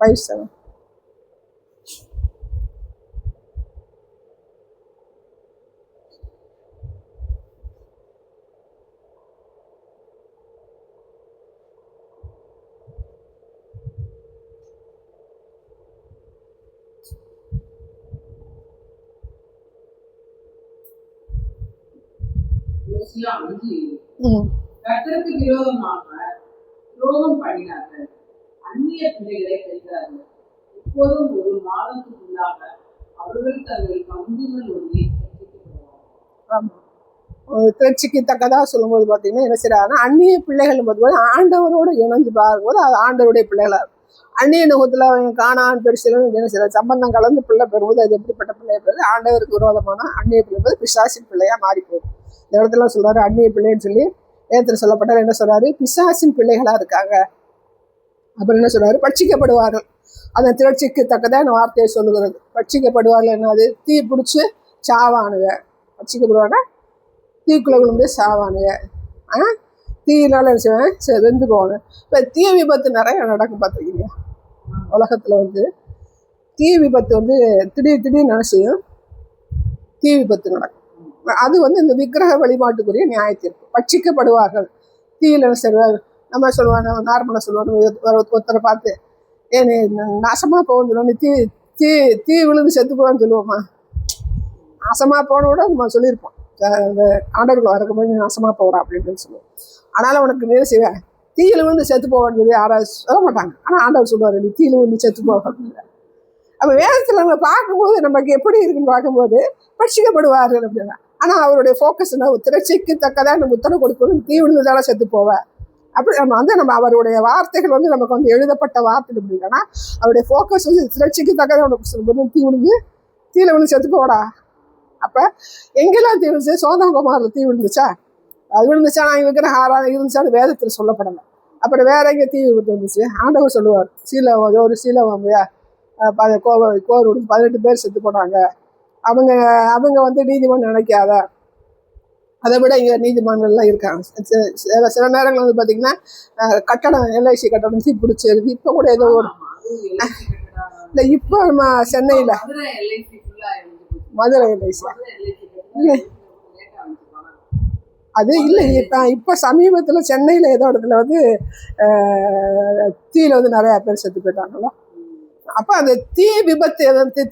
5:7. ஓசியா 5:7. கர்த்தருக்கு விரோதமாக துரோகம் பண்ணினார்கள், அந்நிய பிள்ளைகளை செய்தார்கள். இப்போதும் ஒரு மாதத்துக்குள்ளாக அவர்கள் தங்கள் பங்குகளோடு திரட்சிக்கு தக்கதாக சொல்லும்போது பார்த்தீங்கன்னா என்ன செய்யறாங்கன்னா, அந்நிய பிள்ளைகள் போது ஆண்டவரோடு இணைஞ்சு பார்க்கும்போது அது ஆண்டவருடைய பிள்ளைகளா இருக்கும். அந்நிய நுகத்தில் அவங்க காணான் பெருசிலும் என்ன செய்யறாரு, சம்பந்தம் கலந்து பிள்ளை பெறும்போது அது எப்படிப்பட்ட பிள்ளைய பெறுது, ஆண்டவருக்கு விரோதமான அந்நிய பிள்ளை போது பிசாசின் பிள்ளையா மாறி போகுது. இந்த இடத்துல சொல்றாரு அந்நிய பிள்ளைன்னு சொல்லி ஏத்துல சொல்லப்பட்டார். என்ன சொல்றாரு, பிசாசின் பிள்ளைகளா இருக்காங்க. அப்புறம் என்ன சொல்றாரு, பட்சிக்கப்படுவார்கள். அந்த திரட்சிக்கு தக்கதான் வார்த்தையை சொல்லுகிறது. பட்சிக்கப்படுவார்கள் என்னது, தீ பிடிச்சி சாவானுங்க. பட்சிக்கப்படுவாங்க தீக்குள்ள விழுந்து சாவானுங்க. தீயினால வெந்து போகணும். இப்போ தீ விபத்து நிறைய நடக்கும் பார்த்துருக்கீங்க உலகத்தில். வந்து தீ விபத்து வந்து திடீர்னு நினைச்சையும் தீ விபத்து நடக்கும். அது வந்து இந்த விக்கிரக வழிபாட்டுக்குரிய நியாயத்திற்கு பட்சிக்கப்படுவார்கள். தீயில செய்வார். நம்ம சொல்லுவாங்க, நார்மலாக சொல்லுவாங்க, ஒருத்தரை பார்த்து ஏன்னு நாசமாக போகணும், தீ தீ தீ விழுந்து செத்து போவான்னு சொல்லுவோமா. நாசமாக போன விட நம்ம சொல்லியிருப்போம், இந்த ஆண்டவர்கள் வரக்கும்போது நாசமாக போகிறான் அப்படின்னு சொல்லுவோம். ஆனாலும் உனக்கு நேரம் செய்வேன் தீயில விழுந்து செத்து போவான்னு சொல்லி யாராவது சொல்ல மாட்டாங்க. ஆனால் ஆண்டவர் சொல்லுவார், நீ தீயில விழுந்து செத்து போக அப்படின்னு. அப்போ வேதத்தில் நம்ம பார்க்கும்போது நமக்கு எப்படி இருக்குன்னு பார்க்கும்போது பட்சிக்கப்படுவார்கள் அப்படின்னா, ஆனால் அவருடைய ஃபோக்கஸ் என்ன, திரட்சிக்கு தக்கதான் நம்ம உத்தரவு கொடுக்கணும், தீ விழுந்துதால செத்து போவேன் அப்படி. நம்ம அவருடைய வார்த்தைகள் வந்து நமக்கு வந்து எழுதப்பட்ட வார்த்தை அப்படின்னா அவருடைய ஃபோக்கஸ் வந்து திரட்சிக்கு தக்கதான் உனக்கு சொல்லும்போது தீயில விழுந்து செத்து போடா. அப்போ எங்கெல்லாம் தீ விழுந்துச்சு, சோதமகுமாரில் தீ விழுந்துச்சா, அது விழுந்துச்சா நான் இருக்கிற ஆறாவது இருந்துச்சான்னு வேதத்தில் சொல்லப்படலை. அப்புறம் வேற எங்கே தீ விபத்து வந்துச்சு, ஆண்டவர் சொல்லுவார், ஒரு சீலவாமையா கோர் விழுந்து 18 பேர் செத்து போனாங்க. அவங்க வந்து நீதிமான் நினைக்காத, அதை விட இங்கே நீதிமான்கள்லாம் இருக்காங்க. சில நேரங்கள் வந்து பார்த்தீங்கன்னா கட்டடம் LIC கட்டடம் தீ பிடிச்சிருது. இப்போ கூட ஏதோ ஒரு இல்லை, இப்போ நம்ம சென்னையில் மதுரை LIC அது இல்லை, இப்போ சமீபத்தில் சென்னையில் ஏதோ இடத்துல வந்து தீயில வந்து நிறையா பேர் செத்து போயிட்டாங்களோ. அப்போ அந்த தீ விபத்து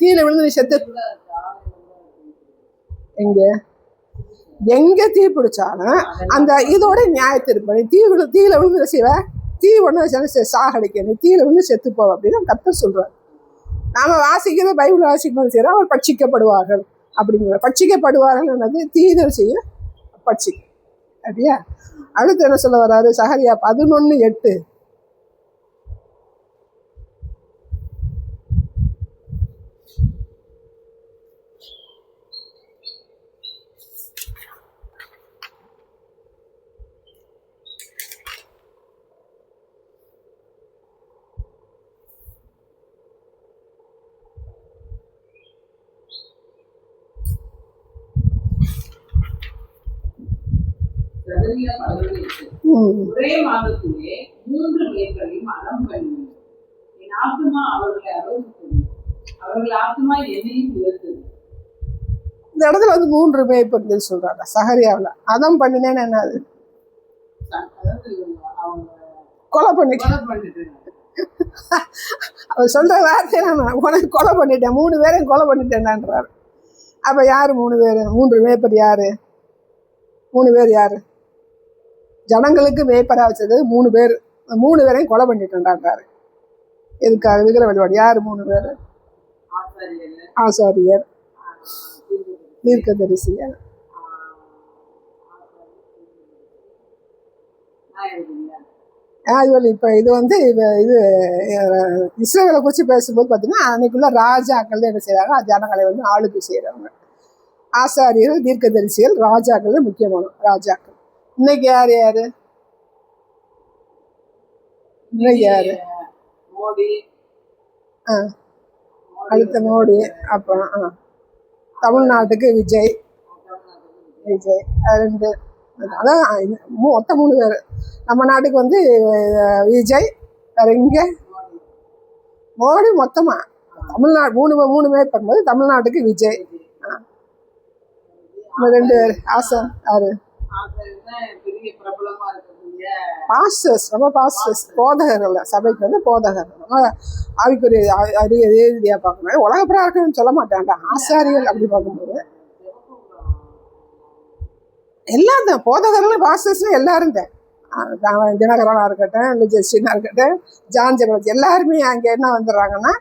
தீயில விழுந்து செத்து எங்கே தீ பிடிச்சாலும் அந்த இதோட நியாயத்திருப்பேன். தீயில விழுந்து செய்வேன், தீ ஒன்று சாகடிக்கணும், தீயில விழுந்து செத்து போவேன் அப்படின்னு கர்த்தர் சொல்றாரு. நாம வாசிக்கிறது பைபிள் வாசிக்கும்போது செய்யறோம், அவர் பட்சிக்கப்படுவார்கள் அப்படிங்கிற. பட்சிக்கப்படுவார்கள் என்னது, தீதல் செய்ய பட்சிக்க அப்படியா. அடுத்து என்ன சொல்ல வர்றாரு, சகரியா 11:8. ஒரே மாதத்திலே 3 மேய்ப்பரையும் அறம் பண்ணி என் ஆத்துமா அவர்களை ஆலோசித்தது, அவர்கள் ஆத்துமா என்னையும் உயர்த்தது. இந்த இடத்துல வந்து 3 மேய்ப்பர்கள் சொல்றாங்க சகரியாவில். அதம் பண்ணினேன்னு என்னது, கொலை பண்ணிட்டு அவர் சொல்ற வார்த்தை, நான் உனக்கு கொலை பண்ணிட்டேன், 3 பேரையும் கொலை பண்ணிட்டேன்ன்றாரு. அப்ப யாரு 3 பேர்? 3 மேய்ப்பர் யாரு? 3 பேர் யாரு? ஜனங்களுக்கு மேய்ப்பரா வச்சது 3 பேர். 3 பேரையும் கொலை பண்ணிட்டுன்றாரு. எதுக்காக? விக்கிர வழிபாடு. யாரு 3 பேர்? ஆசாரியர், தீர்க்கதரிசியர், இப்போ இது வந்து இது இஸ்ரேலை குறித்து பேசும்போது பார்த்தீங்கன்னா அன்னைக்குள்ள ராஜாக்கள் என்ன செய்கிறாங்க ஜனங்களை வந்து ஆளுக்கு செய்கிறவங்க. ஆசாரியர்கள், தீர்க்கதரிசிகள், ராஜாக்கள் முக்கியமான ராஜாக்கள். இன்னைக்கு யார் யாரு? இன்னைக்கு யாரு? மோடி. அடுத்த மோடி. அப்புறம் தமிழ்நாட்டுக்கு விஜய். ரெண்டு, அதான் மொத்தம் 3 பேர். நம்ம நாட்டுக்கு வந்து விஜய், வேற இங்கே மோடி. மொத்தமா தமிழ்நாடு 3 பேர் பண்ணும்போது தமிழ்நாட்டுக்கு விஜய். 2 பேர். ஆசன் யாரு? பாஸ்டர்ஸ், ரொம்ப பாஸ்டர்ஸ், போதகர்கள். சபைக்கு வந்து போதகர். ஆவிக்குரிய ரீதியா பார்க்கணும். உலக பிரார்த்தனை சொல்ல மாட்டான்டா, ஆசாரியர்கள் அப்படி பார்க்கும்போது எல்லாம் தான் போதகர்களும் பாஸ்டர்ஸ்லாம் எல்லாரும் தான். தினகரனா இருக்கட்டும், இல்லை ஜெஸ்டினா இருக்கட்டும், ஜான் ஜெபராஜ், எல்லாருமே அங்கே என்ன வந்துடுறாங்கன்னா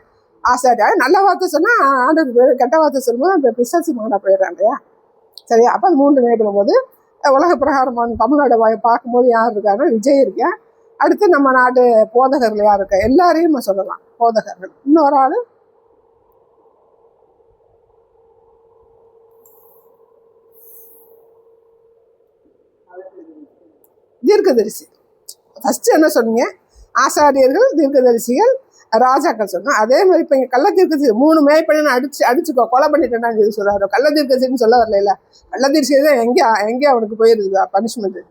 ஆசாரியாக. நல்ல வார்த்தை சொன்னால் ஆண்டது பேர், கெட்ட வார்த்தை சொல்லும்போது அந்த பிசாசு மகனா போயிடுறாங்க இல்லையா? சரியா? அப்போ அது 3 நேரம் போது உலக பிரகாரம் தமிழ்நாடு பார்க்கும்போது யார் இருக்காங்க? விஜய் இருக்கேன். அடுத்து நம்ம நாட்டு போதகர்கள் யார் இருக்கா? எல்லாரையும் சொல்லலாம் போதகர்கள். இன்னொரு ஆள் தீர்க்கதரிசி. ஃபர்ஸ்ட் என்ன சொன்னீங்க? ஆசாரியர்கள், தீர்க்கதரிசிகள், ராஜாக்கள் சொன்னோம். அதே மாதிரி இப்போ இங்கே கள்ள தீர்க்கதரிசி 3 மேய்ப்பண்ணை அடிச்சுக்கோ கொலை பண்ணிட்டேன்னு சொல்லி சொல்கிறாரு. கள்ள தீர்க்கதரிசின்னு சொல்ல வரல. கள்ள தீர்க்கதரிசி தான் எங்கே அவனுக்கு போயிருக்குதா பனிஷ்மெண்ட்டு?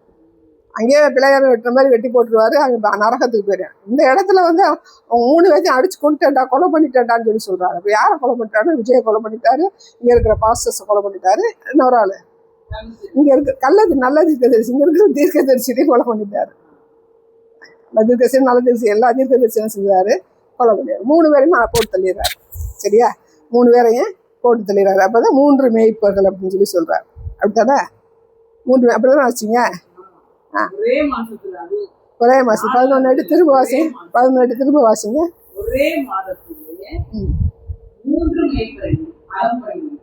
அங்கேயே பிள்ளையார வெட்டுற மாதிரி வெட்டி போட்டுருவாரு, அங்கே நரகத்துக்கு போயிடுறேன். இந்த இடத்துல வந்து அவங்க 3 பேர்த்தையும் அடிச்சு கொண்டுட்டேன்டா, கொலை பண்ணிட்டேன்டான்னு சொல்லி சொல்கிறாரு. அப்போ யாரை கொலை பண்ணிட்டாரு? விஜயை கொலை பண்ணிட்டாரு, இங்கே இருக்கிற பாஸ்டர்ஸை கொலை பண்ணிட்டாரு. இன்னொரு ஆள் இங்கே இருக்க நல்ல தீர்க்கதரிசி, இங்கே இருக்கிற தீர்க்கதரிசியையும் கொலை பண்ணிட்டாரு. தீர்க்கதரிசி, நல்ல தீர்க்கதரிசி, எல்லா தீர்க்கதரிசியும் செஞ்சாரு, கொலை பண்ணிடுறாரு. 3 பேரையும் போட்டு தள்ளிடுறாரு. சரியா? 3 பேரையும் போட்டு தள்ளிடுறாரு. அப்போதான் 3 மேய்ப்பர்கள் அப்படின்னு சொல்லி சொல்றாரு. அப்படித்தானே? 3 அப்படிதான் வச்சுங்க. ஒரே மாசம் 11 திரும்ப வாசிங்க. 11 திரும்ப வாசிங்க. ஒரே மாதத்திலே 3 மேய்ப்பரையும் அலம்பரையும்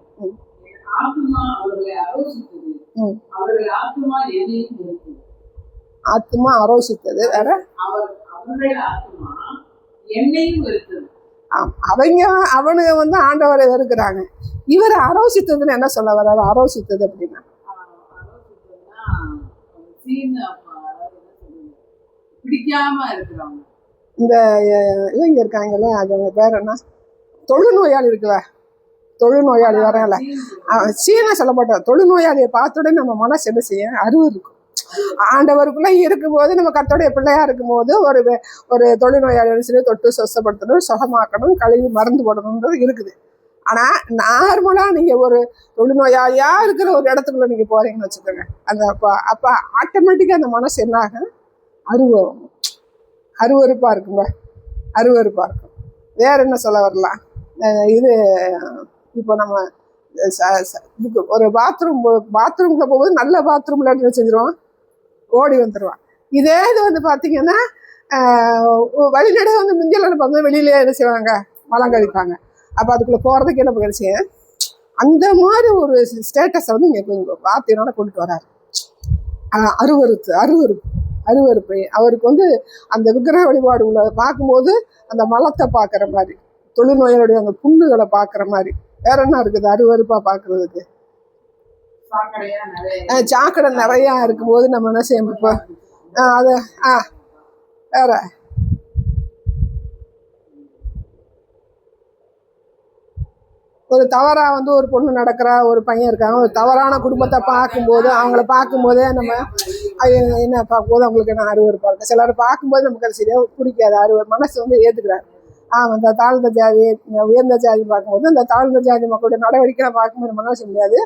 ஆத்துமா அவர்களை ஆரோசித்தது. அவர்கள் ஆத்துமா என்னையும் வெறுத்தது. ஆத்துமா ஆரோசித்தது வேற. அவர்கள் ஆத்துமா என்னையும் வெறுத்தது. அவனுங்க வந்து ஆண்டவரை வெறுக்கிறாங்க. இவர் ஆரோசித்ததுன்னு என்ன சொல்ல வர்றாரு? ஆரோசித்தது அப்படின்னா பிடிக்காம இருக்கிறவங்க. இந்த இவங்க இருக்காங்கல்ல, அது அவங்க பேர் என்ன? தொழுநோயாளி இருக்குல்ல, தொழுநோயாளி வரல, சீனா சொல்லப்பட்ட தொழுநோயாளியை பார்த்தோட நம்ம மனசு என்ன செய்ய? அருவம் இருக்கும். ஆண்டவருக்குள்ள இருக்கும்போது, நம்ம கர்த்தருடைய பிள்ளையா இருக்கும்போது ஒரு தொழுநோயாளி சொல்லி தொட்டு சொசப்படுத்தணும், சுகமாக்கணும், கழுவி மருந்து போடணுன்றது இருக்குது. ஆனா நார்மலா நீங்க ஒரு தொழுநோயாளியா இருக்கிற ஒரு இடத்துக்குள்ள நீங்க போறீங்கன்னு வச்சுக்கோங்க, அந்த அப்ப ஆட்டோமேட்டிக்கா அந்த மனசு என்ன ஆகும்? அருவருப்பா இருக்குங்க, அருவருப்பா இருக்கும். வேற என்ன சொல்ல வரலாம்? இது இப்போ நம்ம இதுக்கு ஒரு பாத்ரூம்ல போகும்போது நல்ல பாத்ரூம்ல என்ன செஞ்சிருவோம்? ஓடி வந்துடுவான். இதே இது வந்து பார்த்தீங்கன்னா வழிநடை வந்து முந்தியெல்லாம் நினைப்பாங்க, வெளியிலே என்ன செய்வாங்க? மலம் கழிப்பாங்க. அப்போ அதுக்குள்ளே போகிறதுக்கு என்ன பண்ணிடுச்சு? அந்த மாதிரி ஒரு ஸ்டேட்டஸை வந்து இங்கே கொஞ்சம் வார்த்தையோட கொண்டுட்டு வராரு. அருவருப்பு அவருக்கு வந்து அந்த விக்கிரக வழிபாடு உள்ள பார்க்கும்போது அந்த மலத்தை பார்க்குற மாதிரி, தொழுநோயாளுடைய அந்த புண்ணுகளை பார்க்குற மாதிரி. வேற என்ன இருக்குது அருவருப்பா பார்க்கறதுக்கு? சாக்கடை நிறையா இருக்கும்போது நம்ம என்ன செய்யணும்? இப்போ அது வேற ஒரு தவறா வந்து ஒரு பொண்ணு நடக்கிறா, ஒரு பையன் இருக்காங்க, ஒரு தவறான குடும்பத்தை பார்க்கும்போது அவங்கள பார்க்கும்போதே நம்ம என்ன பார்க்கும்போது அவங்களுக்கு என்ன அருவருப்பா இருக்கு. சிலர் பார்க்கும்போது நமக்கு அது சரியாக பிடிக்காது. மனசு வந்து ஏற்றுக்கிறாரு. அந்த தாழ்ந்த ஜாதி உயர்ந்த ஜாதி பார்க்கும்போது அந்த தாழ்ந்த ஜாதி மக்களுடைய நடவடிக்கைகளை பார்க்கும்போது நம்ம என்ன செய்ய முடியாது?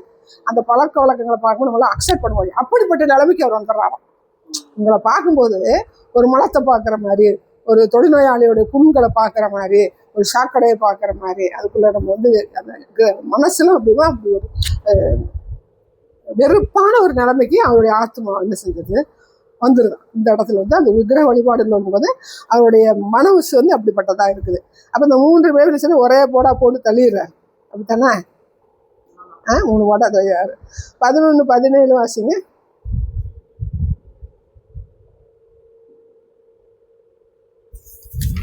அந்த பழக்க வழக்கங்களை பார்க்கும்போது நம்மளால அக்செப்ட் பண்ண முடியும். அப்படிப்பட்ட நிலைமைக்கு அவர் வந்துடுறாராம். உங்களை பார்க்கும்போது ஒரு மலத்தை பார்க்குற மாதிரி, ஒரு தொழுநோயாளியோடைய புண்களை பார்க்குற மாதிரி, ஒரு சாக்கடையை பார்க்குற மாதிரி, அதுக்குள்ள நம்ம வந்து அந்த மனசுலாம் அப்படிதான் அப்படி ஒரு வெறுப்பான ஒரு நிலைமைக்கு அவருடைய ஆத்மா என்ன செஞ்சது? வந்துருதான். இந்த இடத்துல வந்து அந்த விக்கிரக வழிபாடுல வரும்போது அவருடைய மனசு வந்து அப்படிப்பட்டதா இருக்குது. அப்போ இந்த 3 பேர் சொல்லி ஒரே போட்டு தள்ளிடுறாரு. அப்படித்தானே? 3 போடா தள்ளிடுறாரு. 11, 17 வாசிங்க.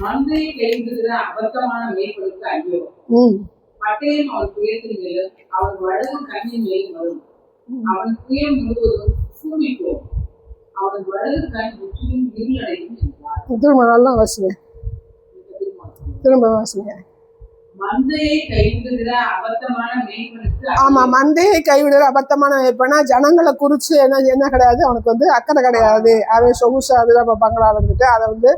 மந்தையை கைவிடுகிற அபத்தமான மேய்ப்பனுக்கு ஐயோ. பட்டயம் அவன் புயத்தின் மேலும் அவன் வலது கண்ணின் மேலும் வரும். அவன் புயம் முழுவதும் சூழிப்போம். அவன் வலது கண் முற்றிலும் இருளடையும் என்றார். திரும்ப நல்லா வாசிங்க. திரும்ப வாசிங்க. மந்தையை கைவிடுகிற அபத்தமான மேய்ப்பனுக்கு. ஆமா, மந்தையை கைவிடுகிற அபத்தமான மேய்ப்பனா ஜனங்களை குறிச்சு என்ன கிடையாது, அவனுக்கு வந்து அக்கறை கிடையாது. அவன் சொகுசு அதுதான் பங்களால இருந்துட்டு அதை வந்து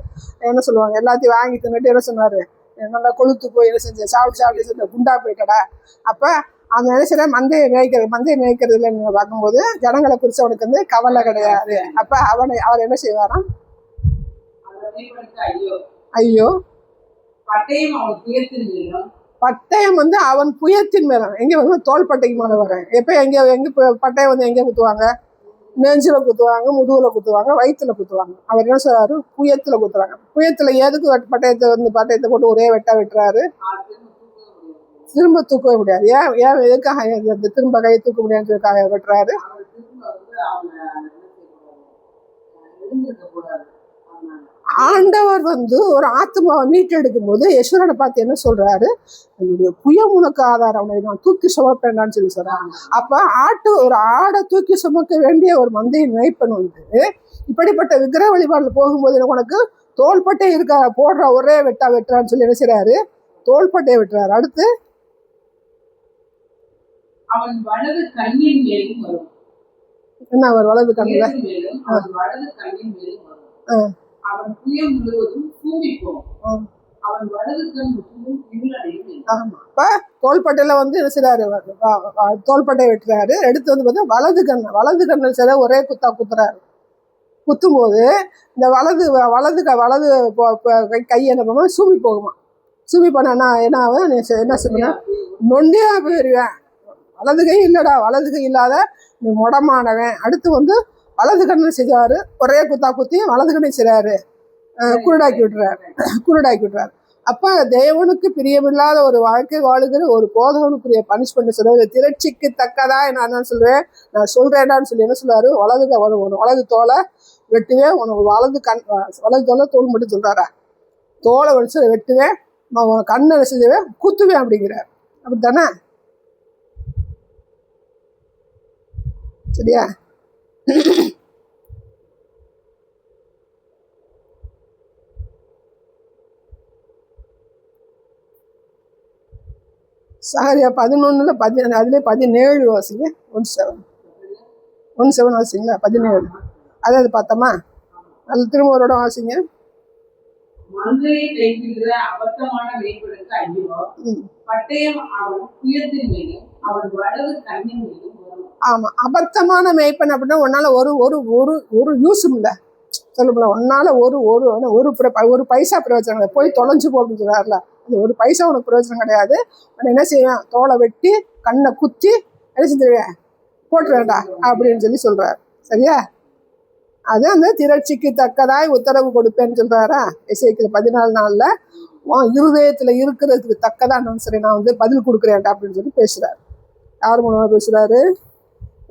என்ன சொல்லுவாங்க, எல்லாத்தையும் வாங்கி தின்னுட்டு என்ன சொன்னாரு, நல்லா கொளுத்து போய் என்ன செஞ்ச சாப்பிட்டு குண்டா போயிட்டடா. அப்ப அவன் என்ன செய்யற, மந்தையை மேய்க்கிறதுல நீங்க பார்க்கும்போது ஜனங்களை குறிச்சு அவனுக்கு வந்து கவலை கிடையாது. அப்ப அவர் என்ன செய்வாராம், ஐயோ பட்டயம் வந்து அவன் புயத்தின் மேல எங்க வந்து தோள்பட்டைக்கு மேல வரேன். எப்ப எங்க பட்டயம் வந்து எங்க குத்துவாங்க, நெஞ்சில குத்துவாங்க, முதுகுல குத்துவாங்க, வயிற்றுல குத்துவாங்க. அவர் என்ன சொல்றாரு, புயத்துல குத்துறாங்க. புயத்துல எதுக்கு பட்டயத்தை போட்டு ஒரே வெட்டுறாரு, திரும்ப தூக்கவே முடியாது. ஏன் எதுக்காக திரும்ப கையை தூக்க முடியாதுக்காக வெட்டுறாரு. ஆண்டவர் வந்து ஒரு ஆத்மாவை மீட்டெடுக்கும் போது யசுரனை பார்த்து என்ன சொல்றாரு, என்னுடைய புயம் உனக்கு ஆதாரம், அவனை நான் தூக்கி சுமப்பேன்டான்னு சொல்லி சொல்றாங்க. அப்ப ஒரு ஆடை தூக்கி சுமக்க வேண்டிய ஒரு மந்தையை மேய்ப்பன் வந்து இப்படிப்பட்ட விக்கிரக வழிபாடுல போகும்போது உனக்கு தோள்பட்டை இருக்க போடுற ஒரே வெட்டுறான்னு சொல்லி என்ன செய்றாரு, தோள்பட்டையை வெட்டுறாரு. அடுத்து அவன் வலது கண்ணின் மேலும் வரும். என்ன அவர் வலது கண்ணில அவன் புயம் முழுவதும் சூழிப்போம். அவன் வலது கண் முற்றிலும் இருளடையும். அப்ப தோள்பட்டையில வந்து என்ன செய்றாரு, தோள்பட்டையை வெட்டுறாரு. எடுத்து வந்து பார்த்தா வலது கண்ணில் சில ஒரே குத்துறாரு. குத்தும் போது இந்த வலது கை என்ன பண்ணுமா, சூமி போகுமா. சூமி பண்ணா என்ன செய்ய, நொண்டியா போயிருவேன். வலது கை இல்லடா, வலது கை இல்லாத நீ முடமானவன். அடுத்து வந்து வலது கண்ணை செய்வாரு, ஒரே குத்தி வலது கண்ணை செய்றாரு, குருடாக்கி விட்டுறாரு. அப்ப தேவனுக்கு பிரியமில்லாத ஒரு வாழ்க்கை வாழுகிற ஒரு போதவனுக்குரிய பனிஷ்மெண்ட் சொல்றது திரட்சிக்கு தக்கதா. நான் சொல்றேன்டான்னு சொல்லி என்ன சொல்றாரு, வலது தோலை வெட்டுவேன், உனக்கு வலது தோலை தோல் மட்டும் சொல்றாரா, தோலை வச்சு வெட்டுவேன், கண்ணை செய்வேன், குத்துவேன் அப்படிங்கிறார். அப்படித்தானே, சரியா? சகரியா 11 அதுல 17 வாசிங்க. 1:7 வாசிங்களா, 17 அதாவது பார்த்தோமா, அது திரும்ப ஒரு இடம் வாசிங்க. மந்தையை கைவிடுகிற அபத்தமான மேய்ப்பனுக்கு ஐயோ. பட்டயம் அவன் புயத்தின் மேலும் அவன் வலது கண்ணின் மேலும் வரும். ஆமா, அபத்தமான மேய்ப்பன் அப்படின்னா உன்னால ஒரு யூஸும் இல்லை சொல்லுங்களா. உன்னால ஒரு பைசா பிரயோஜனம் கிடையாது. போய் தொலைஞ்சு போ அப்படின்னு சொல்றாருல, அது ஒரு பைசா உனக்கு பிரயோஜனம் கிடையாது. நான் என்ன செய்வேன், தோலை வெட்டி கண்ணை குத்தி என்ன செஞ்சிருவேன், போட்டுருவேன்டா அப்படின்னு சொல்றாரு. சரியா? அது அந்த திரட்சிக்கு தக்கதாய் உத்தரவு கொடுப்பேன்னு சொல்றாரா. எசேக்கியேல் 14:4 இருதயத்துல இருக்கிறதுக்கு தக்கதா நான் வந்து பதில் கொடுக்குறேன்டா அப்படின்னு பேசுறாரு. யார் மூலமா பேசுறாரு,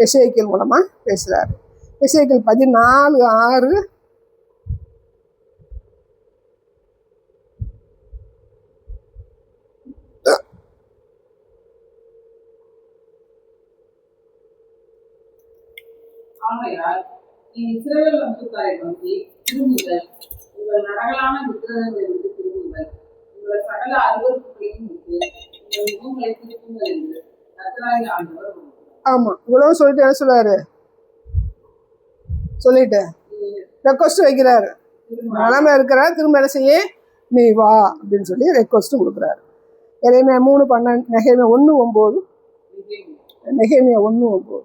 எசேக்கியேல் மூலமா பேசுறாரு. எசேக்கியேல் 14:6 ஆமையால் நீ இஸ்ரவேல் வம்சத்தாரை நோக்கி திரும்புங்கள், உங்கள் நரகலான விக்கிரகங்களை விட்டு திரும்புங்கள், உங்கள் சகல அருவருப்புகளையும் விட்டு உங்கள் முகங்களை திருப்புங்கள் என்று கர்த்தராகிய ஆண்டவர். ஆமா, இவ்வளவு சொல்லிட்டு என்ன சொல்றாரு, சொல்லிட்டு ரெக்வஸ்ட் வைக்கிறாரு. நிலைமை இருக்கிறாரு, திரும்ப என்ன செய்ய, நீ வா அப்படின்னு சொல்லி ரெக்வஸ்ட் கொடுக்குறாரு. எரேமியா 3:12, நெகேமியா 1:9, நெகேமியா 1:9.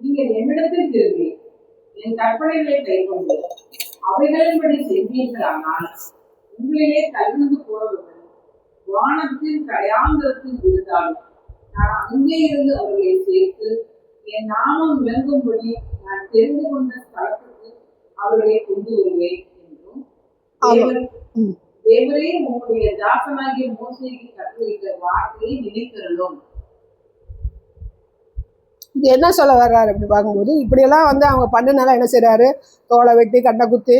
நீங்கள் என்னிடத்தில் திரும்பி என் கற்பனைகளை கைக்கொண்டு அவைகளின்படி செய்வீர்களானால் உங்களிலே கலந்து போறவர்கள் வானத்தின் கடையாந்திரத்தில் இருந்தாலும் நான் அங்கே இருந்து அவர்களை சேர்த்து என் நாமம் விளங்கும்படி நான் தெரிந்து கொண்ட ஸ்தலத்துக்கு அவர்களை கொண்டு வருவேன் என்றும் தேவரே உங்களுடைய தாசனாகிய மோசேக்கு கற்றுவித்த வார்த்தையை நினைக்கிறோம். இது என்ன சொல்ல வர்றாரு அப்படி பார்க்கும்போது, இப்படியெல்லாம் வந்து அவங்க பண்ணினால என்ன செய்யறாரு, தோலை வெட்டி கண்ணை குத்தி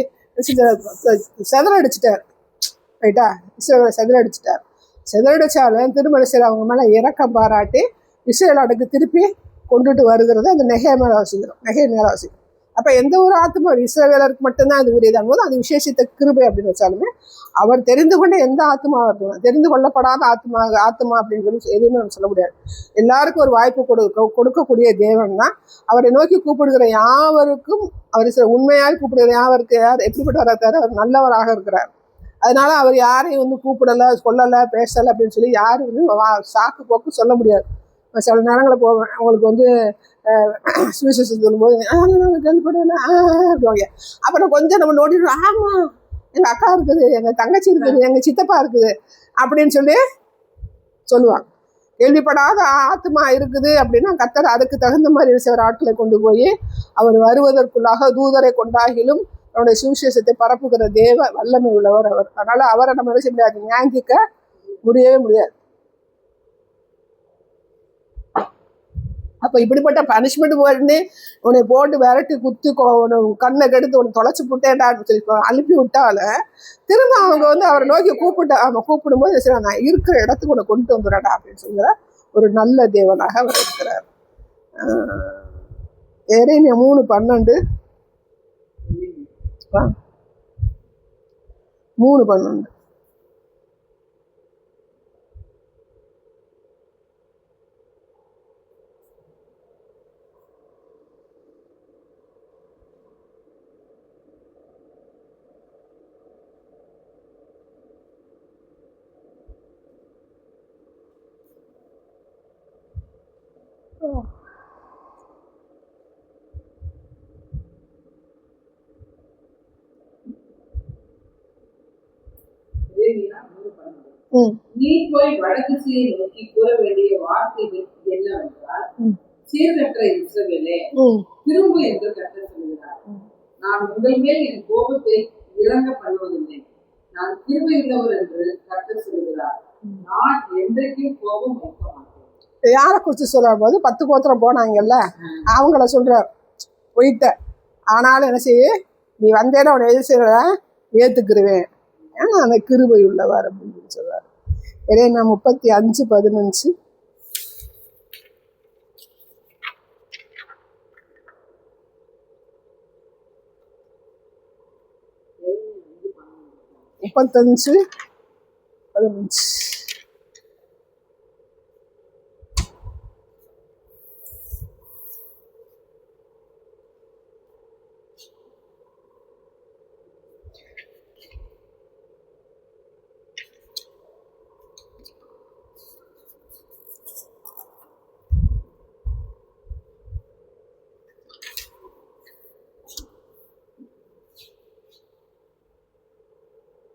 செதறடிச்சிட்டார். ரைட்டா, செதறடிச்சிட்டார். செதறடிச்சாலும் திருமண செய்ய அவங்க மேலே இறக்கம் பாராட்டி இஸ்ரேல் அடுக்கு திருப்பி கொண்டுட்டு வருகிறது அந்த நெகை மேலே வாசிக்கிறோம். அப்போ எந்த ஒரு ஆத்மா இஸ்ரவேலருக்கு மட்டும்தான் அது உரியதான் போது அது விசேஷித்த கிருபை அப்படின்னு வச்சாலுமே அவர் தெரிந்து கொண்ட எந்த ஆத்மா இருக்கணும், தெரிந்து கொள்ளப்படாத ஆத்மா அப்படின்னு சொல்லி எதுவுமே நம்ம சொல்ல முடியாது. எல்லாருக்கும் ஒரு வாய்ப்பு கொடுக்கக்கூடிய தேவன் தான். அவரை நோக்கி கூப்பிடுகிற யாவருக்கும் அவர் உண்மையாக கூப்பிடுகிற யாவருக்கு எப்படிப்பட்டவராக இருக்காரு, அவர் நல்லவராக இருக்கிறார். அதனால அவர் யாரையும் வந்து கூப்பிடலை, சொல்லலை, பேசலை அப்படின்னு சொல்லி யாரும் வந்து சாக்கு போக்கு சொல்ல முடியாது. சில நேரங்களில் போவேன், அவங்களுக்கு வந்து சுவிசேஷம் சொல்லும்போது நாங்கள் கேள்விப்படுவேன் அப்படிவாங்க. அப்புறம் கொஞ்சம் நம்ம நோட்டிடுவோம், ஆமாம் எங்கள் அக்கா இருக்குது, எங்கள் தங்கச்சி இருக்குது, எங்கள் சித்தப்பா இருக்குது அப்படின்னு சொல்லி சொல்லுவாங்க. கேள்விப்படாத ஆத்மா இருக்குது அப்படின்னா கர்த்தர் அதுக்கு தகுந்த மாதிரி சில ஆட்களை கொண்டு போய் அவர் வருவதற்குள்ளாக தூதரை கொண்டாகிலும் அவருடைய சுவிசேஷத்தை பரப்புகிற தேவ வல்லமை உள்ளவர் அவர். அதனால அவரை நம்ம என்ன செய்ய முடியாது, ஞாயிக்க முடியவே முடியாது. அப்போ இப்படிப்பட்ட பனிஷ்மெண்ட் போட்டு உன்னை போட்டு விரட்டி குத்தி கண்ணை கெடுத்து உன்னை தொலைச்சி புட்டேன்டான்னு சொல்லி அனுப்பி விட்டாலும் திரும்ப அவங்க வந்து அவரை நோக்கி கூப்பிடும்போது சரி நான் இருக்கிற இடத்துக்கு உன்னை கொண்டு வந்துடுறேன்டா அப்படின்னு சொல்கிற ஒரு நல்ல தேவனாக அவர் இருக்கிறார். எரேமியா 3:12 3:12 நீ போய் வடக்கு திசையை நோக்கி கூற வேண்டிய வார்த்தைகள் என்னவென்றால், சீர்கற்ற இஸ்ரவேலே திரும்பு என்று கர்த்தர் சொல்கிறார். நான் உங்கள் மேல் என் கோபத்தை இறங்க பண்ணுவதில்லை, நான் கிருபையுள்ளவர் என்று கர்த்தர் சொல்கிறார். நான் என்றைக்கும் கோபம் வைக்க மாட்டேன். யாரை குறித்து சொல்லும் போது 10 கோத்திரம் போனாங்கல்ல, அவங்கள சொல்றார், போயிட்ட ஆனாலும் என்ன செய்ய நீ வந்தேன்னா உன்னை எது செய்ய ஏற்றுக்குருவேன், ஏன்னா அந்த கிருபை உள்ளவர் அப்படின்னு சொல்றாரு. எரேமியா 35:15 35:15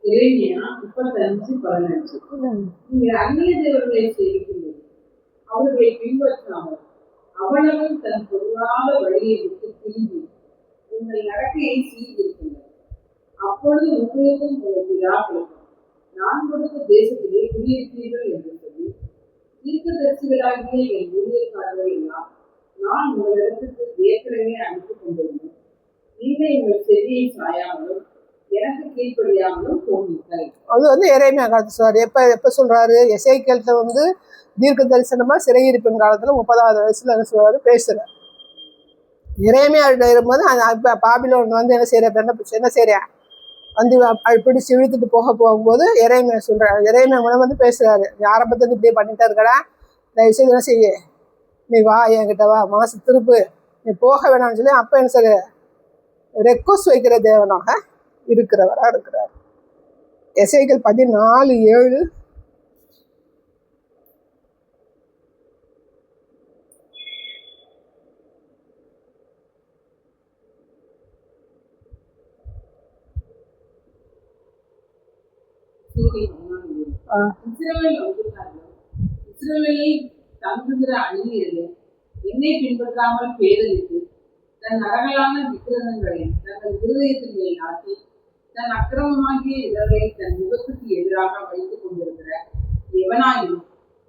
எரேமியா 35:15 நீங்கள் அந்நிய தேவர்களை சேவிக்கும்போது அவர்களை பின்பற்றாமல் அவனவன் தன் பொருளாத வழியை விட்டு திரும்பி உங்கள் நடக்கையை சீர்திருத்துங்கள். அப்பொழுது உங்களுக்கும் உங்கள் பிதாக்களுக்கும் நான் கொடுத்த தேசத்திலே குடியிருப்பீர்கள் என்று சொல்லி தீர்க்கதரிசிகளாகிய என் ஊழியக்காரர்கள் எல்லாம் நான் உங்களிடத்துக்கு ஏற்கனவே அனுப்பி கொண்டிருந்தேன். நீங்கள் உங்கள் செவியை சாயாமலும் எனக்கு கீழ்ப்படியாமலும் போனீர்கள். அது வந்து எரேமியா காலத்து சொல்றாரு. எப்ப சொல்றாரு, எசேக்கியேல்ட்ட வந்து தீர்க்க தரிசனமா சிறையிருப்பின் காலத்துல 30வது வயசுல என்ன சொல்றாரு, பேசுறாரு. எரேமியா இருக்கும்போது இப்போ பாபிலோன் வந்து என்ன செய்யறேன் வந்து பிடிச்சி இழுத்துட்டு போகும்போது எரேமியா சொல்றாரு. எரேமியா வந்து பேசுறாரு, நீ ஆரம்பத்துக்கு இப்படியே பண்ணிட்டே இருக்கடா, தயவுசெய்து என்ன செய்ய, நீ வா என்கிட்ட வா, மனசு திருப்பு, நீ போக வேணாம்னு சொல்லி அப்போ என்ன செய்ய ரெக்வஸ்ட் வைக்கிற தேவனாக இருக்கிறவராக இருக்கிறார். எசேக்கியேல் 14:7 14:7 இஸ்ரவேல் வம்சத்தார்கள் இஸ்ரவேலில் தங்குகிற அந்நியர்கள் என்னை பின்பற்றாமல் பேதலித்து தன் நரகலான விக்கிரகங்களை தங்கள் இருதயத்தின் மேல் நாட்டி தன் அக்கிரமமாகிய இடர்களை தன் முகத்துக்கு எதிராக வைத்துக் கொண்டிருக்கிற எவனாயினும்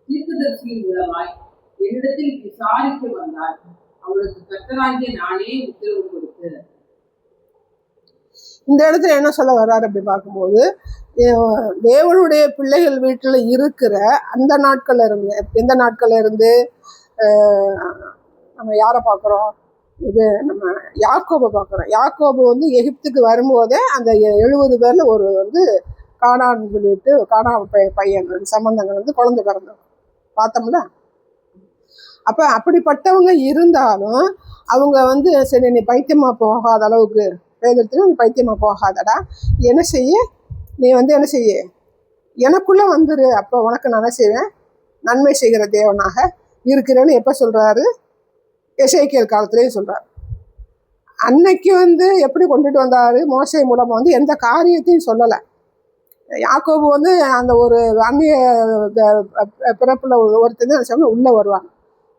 தீர்க்கதரிசியின் மூலமாய் என்னிடத்தில் விசாரிக்க வந்தால் அவளுக்கு கர்த்தராகிய நானே உத்தரவு கொடுத்து. இந்த இடத்துல என்ன சொல்ல வர்றாரு அப்படி பார்க்கும்போது, தேவனுடைய பிள்ளைகள் வீட்டில் இருக்கிற அந்த நாட்கள்ல இருந்து, எந்த நாட்கள்ல இருந்து நம்ம யாரை பார்க்குறோம், இது நம்ம யாக்கோபை பார்க்குறோம். யாக்கோபு வந்து எகிப்துக்கு வரும்போதே அந்த 70 பேர்ல ஒரு வந்து கானான்னு சொல்லிட்டு கானா பையன் சம்பந்தங்கள் வந்து குழந்தை பிறந்தவங்க பார்த்தோம்ல. அப்போ அப்படிப்பட்டவங்க இருந்தாலும் அவங்க வந்து சரி நீ பைத்தியமா போகாத அளவுக்கு வேதத்தில் நீ பைத்தியமா போகாதடா, என்ன செய்ய நீ வந்து என்ன செய்ய எனக்குள்ளே வந்துரு, அப்போ உனக்கு நான் என்ன செய்வேன், நன்மை செய்கிற தேவனாக இருக்கிறேன்னு எப்போ சொல்கிறாரு, எசேக்கியேல் காலத்துலேயும் சொல்கிறார். அன்னைக்கு வந்து எப்படி கொண்டுட்டு வந்தார், மோசே மூலமாக வந்து எந்த காரியத்தையும் சொல்லலை. யாக்கோபு வந்து அந்த ஒரு அந்நிய பிறப்பில் ஒருத்தர் தான் உள்ளே வருவாங்க.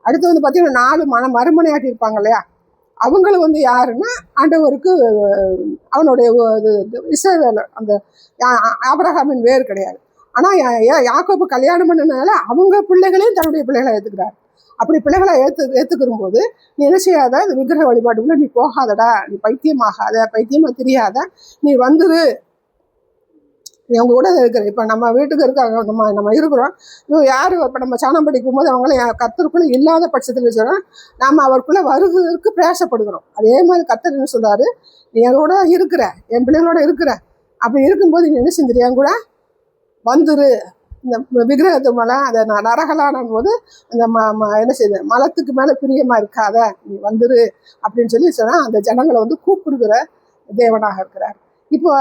அடுத்து வந்து பார்த்தீங்கன்னா 4 மறுமனையாட்டி இருப்பாங்க இல்லையா, அவங்களும் வந்து யாருன்னா ஆண்டவருக்கு அவனுடைய இஸ்ரவேல் அந்த ஆபிரகாமின் வேறு கிடையாது. ஆனால் யாக்கோபு கல்யாணம் பண்ணனால அவங்க பிள்ளைகளையும் தன்னுடைய பிள்ளைகளை ஏற்றுக்கிறார். அப்படி பிள்ளைகளை ஏற்றுக்கிற போது நீ என்ன செய்யாத, இந்த விக்கிரக வழிபாட்டுக்குள்ள நீ போகாதடா, நீ பைத்தியமாகாத, பைத்தியமாக தெரியாத, நீ வந்துரு, நீ அவங்க கூட இருக்கிற. இப்போ நம்ம வீட்டுக்கு இருக்காங்க, நம்ம இருக்கிறோம், இவங்க யார் இப்போ நம்ம சாணம் படிக்கும் போது அவங்களாம் கர்த்தருக்குள்ளே இல்லாத பட்சத்தில் சொல்கிறோம், நாம் அவருக்குள்ளே வருவதற்கு பிரயாசப்படுகிறோம். அதே மாதிரி கர்த்தர் என்ன சொல்கிறாரு, நீ என் கூட இருக்கிற, என் பிள்ளைகளோட இருக்கிற, அப்படி இருக்கும்போது நீ என்ன செஞ்சிரு, என் கூட வந்துரு, இந்த விக்கிரகத்து மேலே அந்த நரகலான போது அந்த என்ன செய்யுது, மலத்துக்கு மேலே பிரியமாக இருக்காத, நீ வந்துரு அப்படின்னு சொன்னால் அந்த ஜனங்களை வந்து கூப்பிடுகிற தேவனாக இருக்கிறார். இப்போ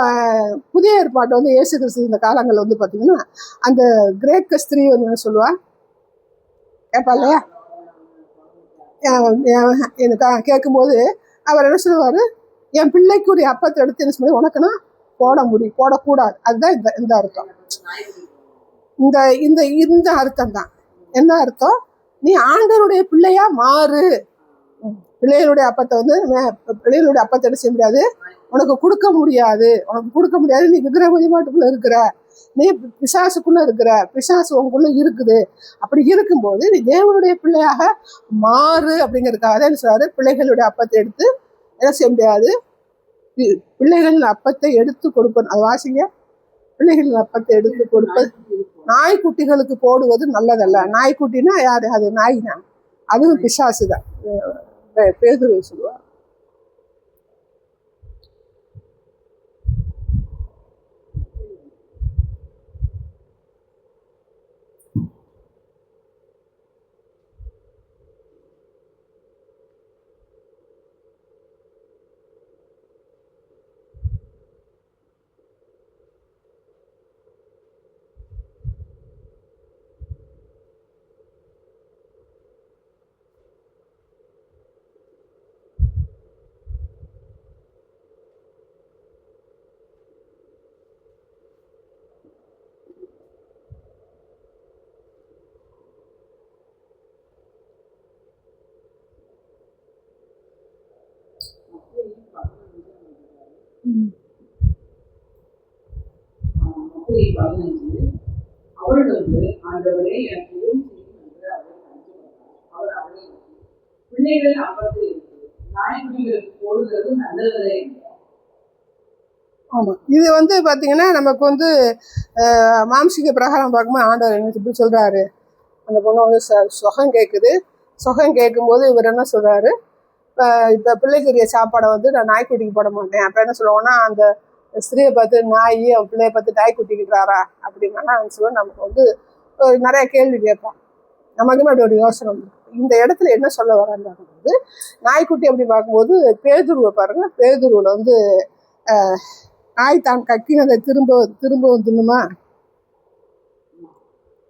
புதிய ஏற்பாட்டை வந்து இயேசு கிறிஸ்து இந்த காலங்களில் வந்து பார்த்தீங்கன்னா அந்த கிரேக்க ஸ்திரீ வந்து என்ன சொல்லுவா கேட்பா இல்லையா, எனக்கு கேட்கும்போது அவர் என்ன சொல்லுவார், என் பிள்ளைக்குரிய அப்பத்தை எடுத்து என்ன சொல்லி உனக்குன்னா போடக்கூடாது. அதுதான் இந்த அர்த்தம். இந்த இந்த இந்த அர்த்தம் தான். என்ன அர்த்தம், நீ ஆண்டவருடைய பிள்ளையா மாறு. பிள்ளைகளுடைய அப்பத்தை வந்து பிள்ளைகளுடைய அப்பத்தை எடுத்து செய்ய முடியாது, உனக்கு கொடுக்க முடியாது. நீ விக்கிரக வழிபாட்டுக்குள்ள இருக்கிற, நீ பிசாசுக்குள்ள இருக்கிற, பிசாசு உனக்குள்ள இருக்குது. அப்படி இருக்கும்போது நீ தேவனுடைய பிள்ளையாக மாறு அப்படிங்கிறதுக்காக தான் என்ன சொல்றாரு, பிள்ளைகளுடைய அப்பத்தை எடுத்து என்ன செய்ய முடியாது, பிள்ளைகளின் அப்பத்தை எடுத்து கொடுப்பது. அது வாசிங்க, பிள்ளைகளின் அப்பத்தை எடுத்து கொடுப்பது நாய்க்குட்டிகளுக்கு போடுவது நல்லதல்ல. நாய்க்குட்டினா யாரு, அது நாய் தான், அதுவும் பிசாசு தான். பேதுரு சொல்லுவார். அவள் வந்து ஆண்டவரே எனக்கு உதவி செய்யும் என்று அவர் அவளை பிள்ளைகள் அப்பத்தில் இருக்குது, நாய்க்குட்டிகளுக்கு போடுகிறது நல்லதே. ஆமாம், இது வந்து பார்த்தீங்கன்னா நமக்கு வந்து மாம்சிக பிரகாரம் பார்க்கும்போது ஆண்டவர் என்ன இப்படி சொல்கிறாரு, அந்த பொண்ணு வந்து சுகம் கேட்குது. சுகம் கேட்கும்போது இவர் என்ன சொல்கிறாரு, இப்போ பிள்ளைக்குரிய சாப்பாடை வந்து நான் நாய்க்குட்டிக்கு போட மாட்டேன். அப்போ என்ன சொல்லுவோன்னா, அந்த ஸ்திரீயை பார்த்து நாய், அவன் பிள்ளையை பார்த்து நாய்க்குட்டிக்கிட்டாரா அப்படின்னா சொல்லுவோம். நமக்கு வந்து நிறைய கேள்வி கேட்போம், நமக்குமே அப்படி ஒரு யோசனை வந்து. இந்த இடத்துல என்ன சொல்ல வராங்க வந்து, நாய்க்குட்டி அப்படி பார்க்கும்போது பேதுருவை பாருங்கள், பேதுருவில் வந்து நாய் தான் கக்கினதை திரும்பவும் தின்னுமா,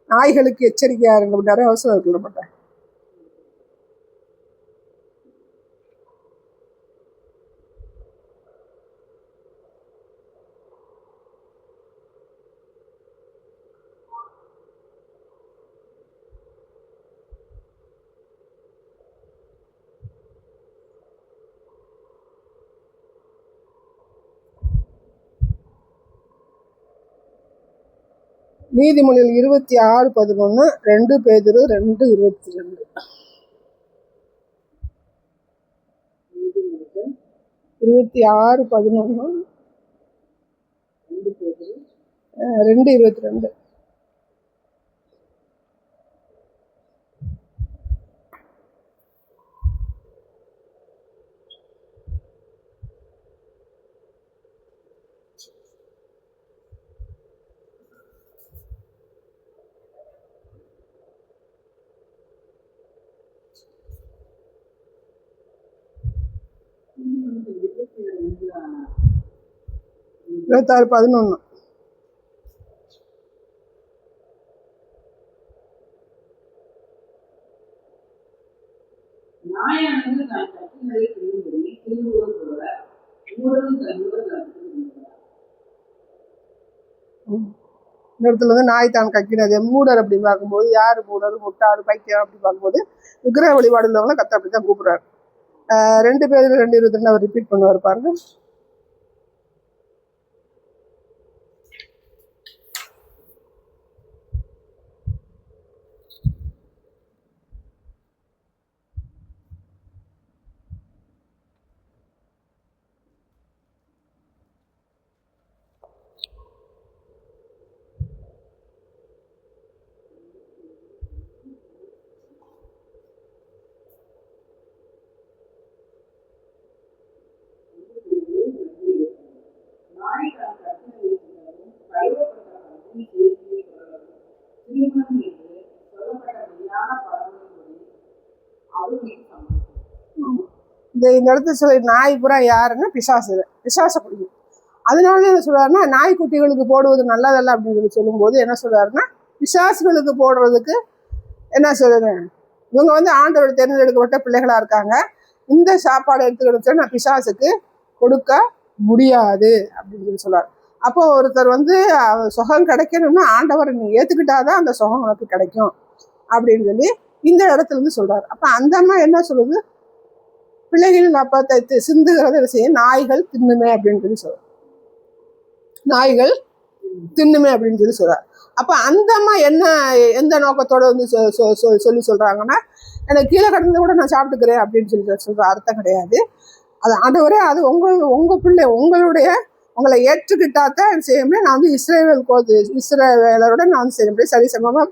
நாய்களுக்கு எச்சரிக்கையாக இருங்க, நிறைய அவசரம் இருக்குல்ல மாட்டேன். நீதிமொழிகள் 26:11, 2 பேதுரு 2:22. 26:11, 2:22. நீதிமொழிகள் 26:11. நாயானது தான் கட்டினதை திரும்பி திரும்புவது போல மூடரும் தன்னோடு இந்த இடத்துல வந்து நாய் தான் கக்கினது. மூடர் அப்படின்னு பார்க்கும்போது யார் மூடர், முட்டாடு, பைத்தியம் அப்படி பார்க்கும்போது விக்கிரக வழிபாடு உள்ளவங்களை கத்த அப்படி தான் கூப்பிடுறாரு. 2 பேர் 2:22 அவர் ரிப்பீட் பண்ணுவார் பாருங்க. இந்த இடத்துல சொல்ல நாய் புறா யாருன்னா பிசாசை பிடிக்கும். அதனால என்ன சொல்றாருன்னா, நாய்க்குட்டிகளுக்கு போடுவது நல்லதல்ல அப்படின்னு சொல்லி சொல்லும்போது என்ன சொல்றாருன்னா, பிசாசுகளுக்கு போடுறதுக்கு என்ன சொல்றது, இவங்க வந்து ஆண்டவர் தேர்ந்தெடுக்கப்பட்ட பிள்ளைகளா இருக்காங்க, இந்த சாப்பாடு எடுத்துக்கிட்டு நான் பிசாசுக்கு கொடுக்க முடியாது அப்படின்னு சொல்லி சொல்றாரு. அப்போ ஒருத்தர் வந்து சுகம் கிடைக்கணும்னா ஆண்டவரை நீ ஏத்துக்கிட்டாதான் அந்த சுகம் உனக்கு கிடைக்கும் அப்படின்னு சொல்லி இந்த இடத்துல இருந்து சொல்றாரு. அப்ப அந்த அம்மா என்ன சொல்லுது, பிள்ளைகளின் அப்பத்தை சிந்துகிறத செய்ய நாய்கள் தின்னுமே அப்படின்னு சொல்லி சொல்றாரு. நாய்கள் தின்னுமே அப்படின்னு சொல்லி சொல்றாரு. அப்ப அந்த அம்மா என்ன எந்த நோக்கத்தோட வந்து சொல்லி சொல்றாங்கன்னா, எனக்கு கீழே கடந்து கூட நான் சாப்பிட்டுக்கிறேன் அப்படின்னு சொல்லி சொல்ற அர்த்தம் கிடையாது. அது ஆண்டவரே, அது உங்க பிள்ளை உங்களை ஏற்றுக்கிட்டாதான் செய்ய முடியும். நான் வந்து இஸ்ரவேலரோட நான் வந்து செய்ய முடியும், சரிசமமா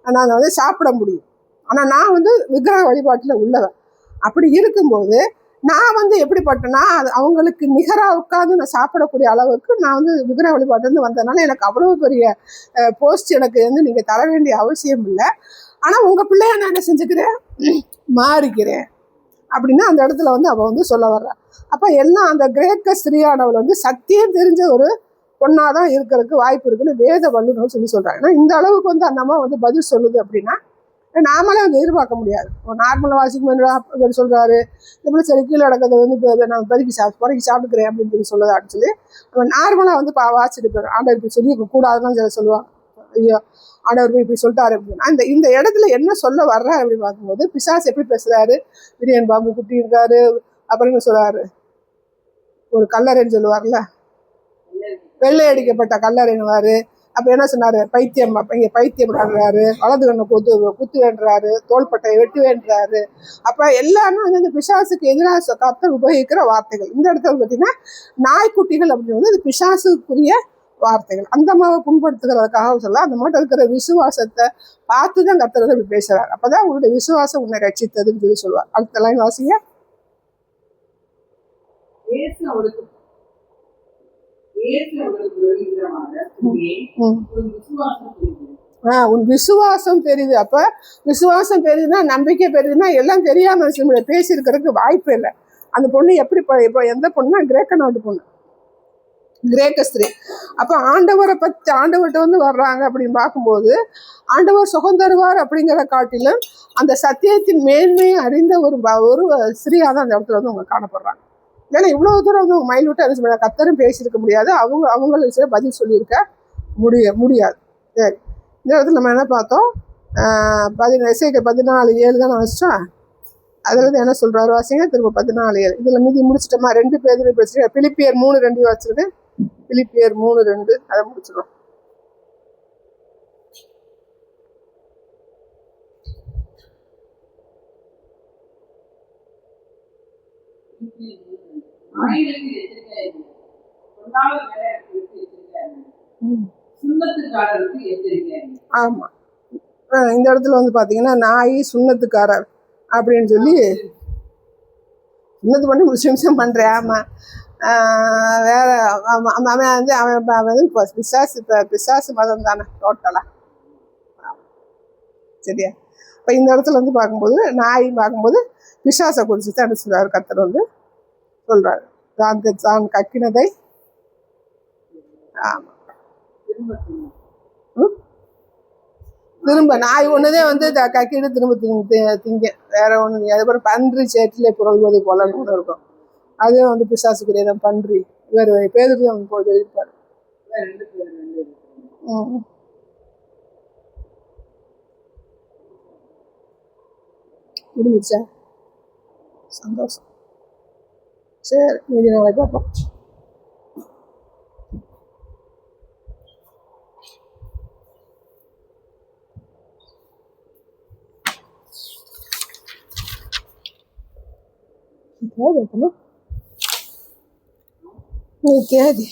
நான் வந்து சாப்பிட முடியும். ஆனா நான் வந்து விக்கிரக வழிபாட்டுல உள்ளவன். அப்படி இருக்கும்போது நான் வந்து எப்படிப்பட்டேன்னா, அது அவங்களுக்கு நிகராக உட்காந்து நான் சாப்பிடக்கூடிய அளவுக்கு நான் வந்து விக்கிரக வழிபாட்டிலேருந்து வந்ததுனால எனக்கு அவ்வளவு பெரிய போஸ்ட் எனக்கு வந்து நீங்கள் தர வேண்டிய அவசியம் இல்லை. ஆனால் உங்கள் பிள்ளைய நான் என்ன செஞ்சுக்கிறேன், மாறிக்கிறேன் அப்படின்னு அந்த இடத்துல வந்து அவள் வந்து சொல்ல வர்றா. அப்போ எல்லாம் அந்த கிரேக்க ஸ்திரீயானவள் வந்து சத்தியம் தெரிஞ்ச ஒரு பொண்ணாதான் இருக்கிறதுக்கு வாய்ப்பு இருக்குன்னு வேத வல்லுநர் சொல்லி சொல்றாங்க. ஏன்னா இந்த அளவுக்கு வந்து அந்த அம்மா வந்து பதில் சொல்லுது அப்படின்னா நாமளே வந்து எதிர்பார்க்க முடியாது. நார்மலாக வாசிக்கும் சொல்றாரு, எப்படி சரி கீழே நடக்கிறத வந்து நான் பொறுக்கி சாப்பிட்டுக்கிறேன் அப்படின்னு சொல்லி சொல்லுது அப்படின்னு சொல்லி நம்ம நார்மலாக வந்து வாசிட்டு போயிடும். ஆண்டவர் இப்படி சொல்லி கூடாதுன்னு சில சொல்லுவாங்க, ஐயோ ஆண்டவர் போய் இப்படி சொல்லிட்டாரு அப்படின்னா இந்த இடத்துல என்ன சொல்ல வர்றாரு அப்படின்னு பார்க்கும்போது பிசாசு எப்படி பேசுறாரு, விரியன் பாபு குட்டி இருக்காரு, அப்புறம் சொல்றாரு ஒரு கல்லறைன்னு சொல்லுவார்ல, வெள்ளை அடிக்கப்பட்ட கல்லறைன்னுவாரு. அப்ப என்ன சொன்னாரு, பைத்தியம், இங்க பைத்தியம் ஆடுறாரு, வலது கண்ணை குத்து வேண்டுறாரு, தோள்பட்டையை வெட்டி வேண்டுறாரு. அப்ப எல்லாமே வந்து இந்த பிசாசுக்கு எதிராக கர்த்தர் உபயோகிக்கிற வார்த்தைகள். இந்த இடத்துல பார்த்தீங்கன்னா நாய்க்குட்டிகள் அப்படின்னு வந்து இது பிசாசுக்குரிய வார்த்தைகள். அந்த மாதிரி புண்படுத்துகிறதுக்காக சொல்ல அந்த மாதிரி இருக்கிற விசுவாசத்தை பார்த்துதான் கர்த்தர் அப்படி பேசுறாரு. அப்பதான் உங்களுடைய விசுவாசம் உன்னை ரட்சித்ததுன்னு சொல்லி சொல்லுவார். அடுத்த லைன் வாசிங்க. உன் விசுவாசம் பெரிது. அப்ப விசுவாசம் பெரிதுன்னா நம்பிக்கை பெரிதுன்னா எல்லாம் தெரியாம பேசியிருக்கிறதுக்கு வாய்ப்பு இல்லை. அந்த பொண்ணு எப்படி இப்போ எந்த பொண்ணுன்னா கிரேக்க நாட்டு பொண்ணு, கிரேக்க ஸ்திரீ. அப்ப ஆண்டவரை பத்தி ஆண்டவர்கிட்ட வந்து வர்றாங்க அப்படின்னு பார்க்கும்போது ஆண்டவர் சுகம் தருவார் அப்படிங்கிற காட்டிலும் அந்த சத்தியத்தின் மேன்மையை அறிந்த ஒரு ஸ்திரீயா தான் அந்த இடத்துல வந்து அவங்க காணப்படுறாங்க. ஏன்னா இவ்வளவு தூரம் வந்து மைல் விட்டு என்ன கத்தரும் பேசியிருக்க முடியாது, அவங்களுக்கு பதில் சொல்லியிருக்க முடியாது. சரி, இந்த இடத்துல நம்ம என்ன பார்த்தோம், 14:7 தான் வச்சோம். அதுல இருந்து என்ன சொல்றாரு வாசிங்க, திரும்ப 14:7. இதுல மீதி முடிச்சிட்டோமா, 2 பேர் பேசுறேன். பிலிப்பியர் 3:2 வச்சிருக்கேன். பிலிப்பியர் 3:2 அதை முடிச்சிடும். ஆயுதத்துக்கு எச்சரிக்கையா இருங்க. பொல்லாத வேலையாட்களுக்கு எச்சரிக்கையா இருங்க. சுண்ணத்துக்காரருக்கு எச்சரிக்கையா இருங்க. ஆமா. இந்த இடத்துல வந்து பாத்தீங்கன்னா நாய் சுண்ணத்துக்காரர் அப்படின்னு சொல்லி சுண்ணத்து பண்ணி முஸ்லிம்ஸும் பண்றேன். ஆமா. வேற அவன் வந்து அவன் வந்து பிசாசு மதம் தானே டோட்டலா. சரியா? இப்போ இந்த இடத்துல வந்து பார்க்கும்போது நாய் பார்க்கும்போது பிசாசை குறித்து தான் என்ன சொல்றாரு கர்த்தர் வந்து சொல்றாரு. தான் கக்கினதை ஆமா திரும்ப நாய் ஒண்ணுதே வந்து கக்கிட்டு திரும்ப திங்க வேற ஒண்ணு. அதுக்கப்புறம் பன்றி சேற்றிலே புரள்வது போலன்னு ஒண்ணு இருக்கும். அதுவும் வந்து பிசாசுக்குரியதான் பன்றி. வேறு பேருக்கு அவன் போய் எழுதிப்பாரு. முடிஞ்சிச்சா? சந்தோஷம். சரி, மீதி நாளைக்கு பார்ப்போம். போதும் கேதி